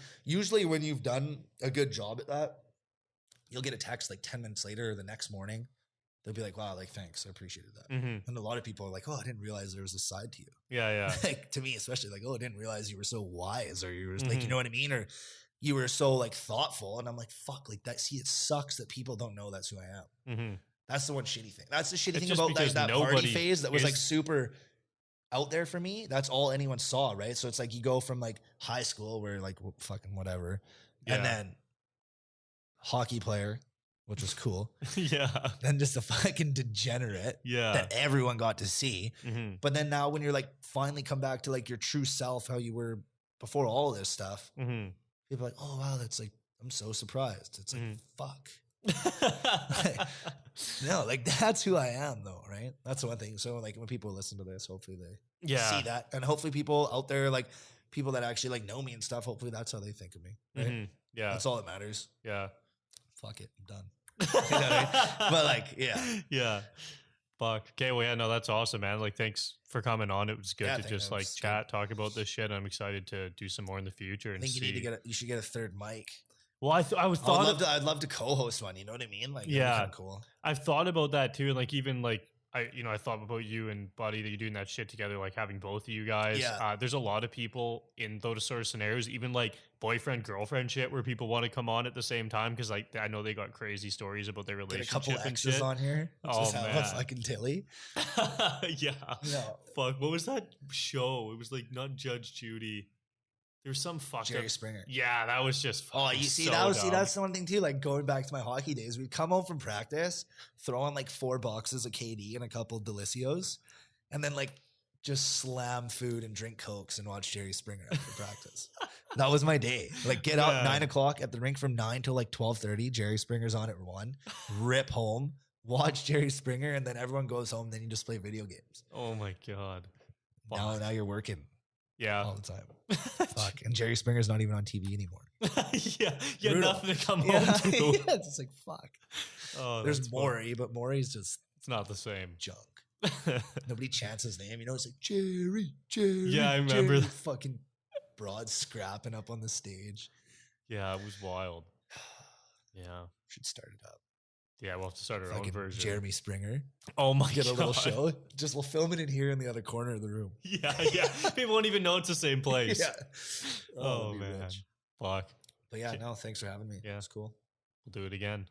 when you've done a good job at that, you'll get a text like 10 minutes later or the next morning. They'll be like, wow, like thanks, I appreciated that. And a lot of people are like, oh, I didn't realize there was a side to you. Yeah. Like to me, especially like, oh, I didn't realize you were so wise, or you were like, you know what I mean, or you were so like thoughtful. And I'm like, fuck, like that. See, it sucks that people don't know that's who I am. That's the one shitty thing. That's the shitty thing about that party phase that was like super out there for me. That's all anyone saw, right? So it's like you go from like high school where like fucking whatever, and then hockey player, which was cool. Then just a fucking degenerate that everyone got to see. But then now when you're like finally come back to like your true self, how you were before all this stuff, people are like, oh wow, that's like, I'm so surprised. It's like, fuck. No, like that's who I am though, right? That's the one thing. So like when people listen to this, hopefully they see that. And hopefully people out there like people that actually like know me and stuff, hopefully that's how they think of me. Right? Mhm. Yeah. That's all that matters. Yeah. Fuck it, I'm done. You know what I mean? But like, yeah. Yeah. Fuck. Okay. Well, yeah, no, that's awesome, man. Like, thanks for coming on. It was good Yeah, I to think just that like was chat, talk about this shit. I'm excited to do some more in the future I and think see. you should get a third mic. Well, I'd love to co-host one. You know what I mean? Like, Yeah. that'd be kind of cool. I've thought about that too. And like, even like, I thought about you and Buddy that you're doing that shit together, like having both of you guys. Yeah. There's a lot of people in those sort of scenarios, even like boyfriend, girlfriend shit, where people want to come on at the same time. Cause like, I know they got crazy stories about their Get a relationship couple and exes shit. on here. Oh, Just have a man. fucking Tilly. Yeah. No. Fuck. What was that show? It was like not Judge Judy. There was some fucked Jerry up. Springer. Yeah, that was just. Oh, fucking you see, so that's dumb. the one thing too. Like going back to my hockey days, we'd come home from practice, throw on like 4 boxes of KD and a couple of Delicios, and then like just slam food and drink Cokes and watch Jerry Springer after practice. That was my day. Like get out Yeah. 9 o'clock at the rink from 9 till like 12:30. Jerry Springer's on at 1. Rip home, watch Jerry Springer, and then everyone goes home. Then you just play video games. Oh my god. Now you're working Yeah. all the time. Fuck. And Jerry Springer's not even on TV anymore. Yeah. You had Brutal. nothing to come Yeah, home to. yeah, it's just like fuck. Oh, There's that's fun. Maury, but Maury's just It's not the same. junk. Nobody chants his name. You know, it's like Jerry, Jerry. Yeah, I remember Jerry. that. Fucking broad scrapping up on the stage. Yeah, it was wild. Yeah. Should start it up. Yeah, we'll have to start our own Fucking version. Jeremy Springer. Oh my Get god. a little show. Just we'll film it in here in the other corner of the room. Yeah, yeah. People won't even know it's the same place. Yeah. Oh, it'd be man. rich. Fuck. But yeah, no, thanks for having me. Yeah. It's cool. We'll do it again.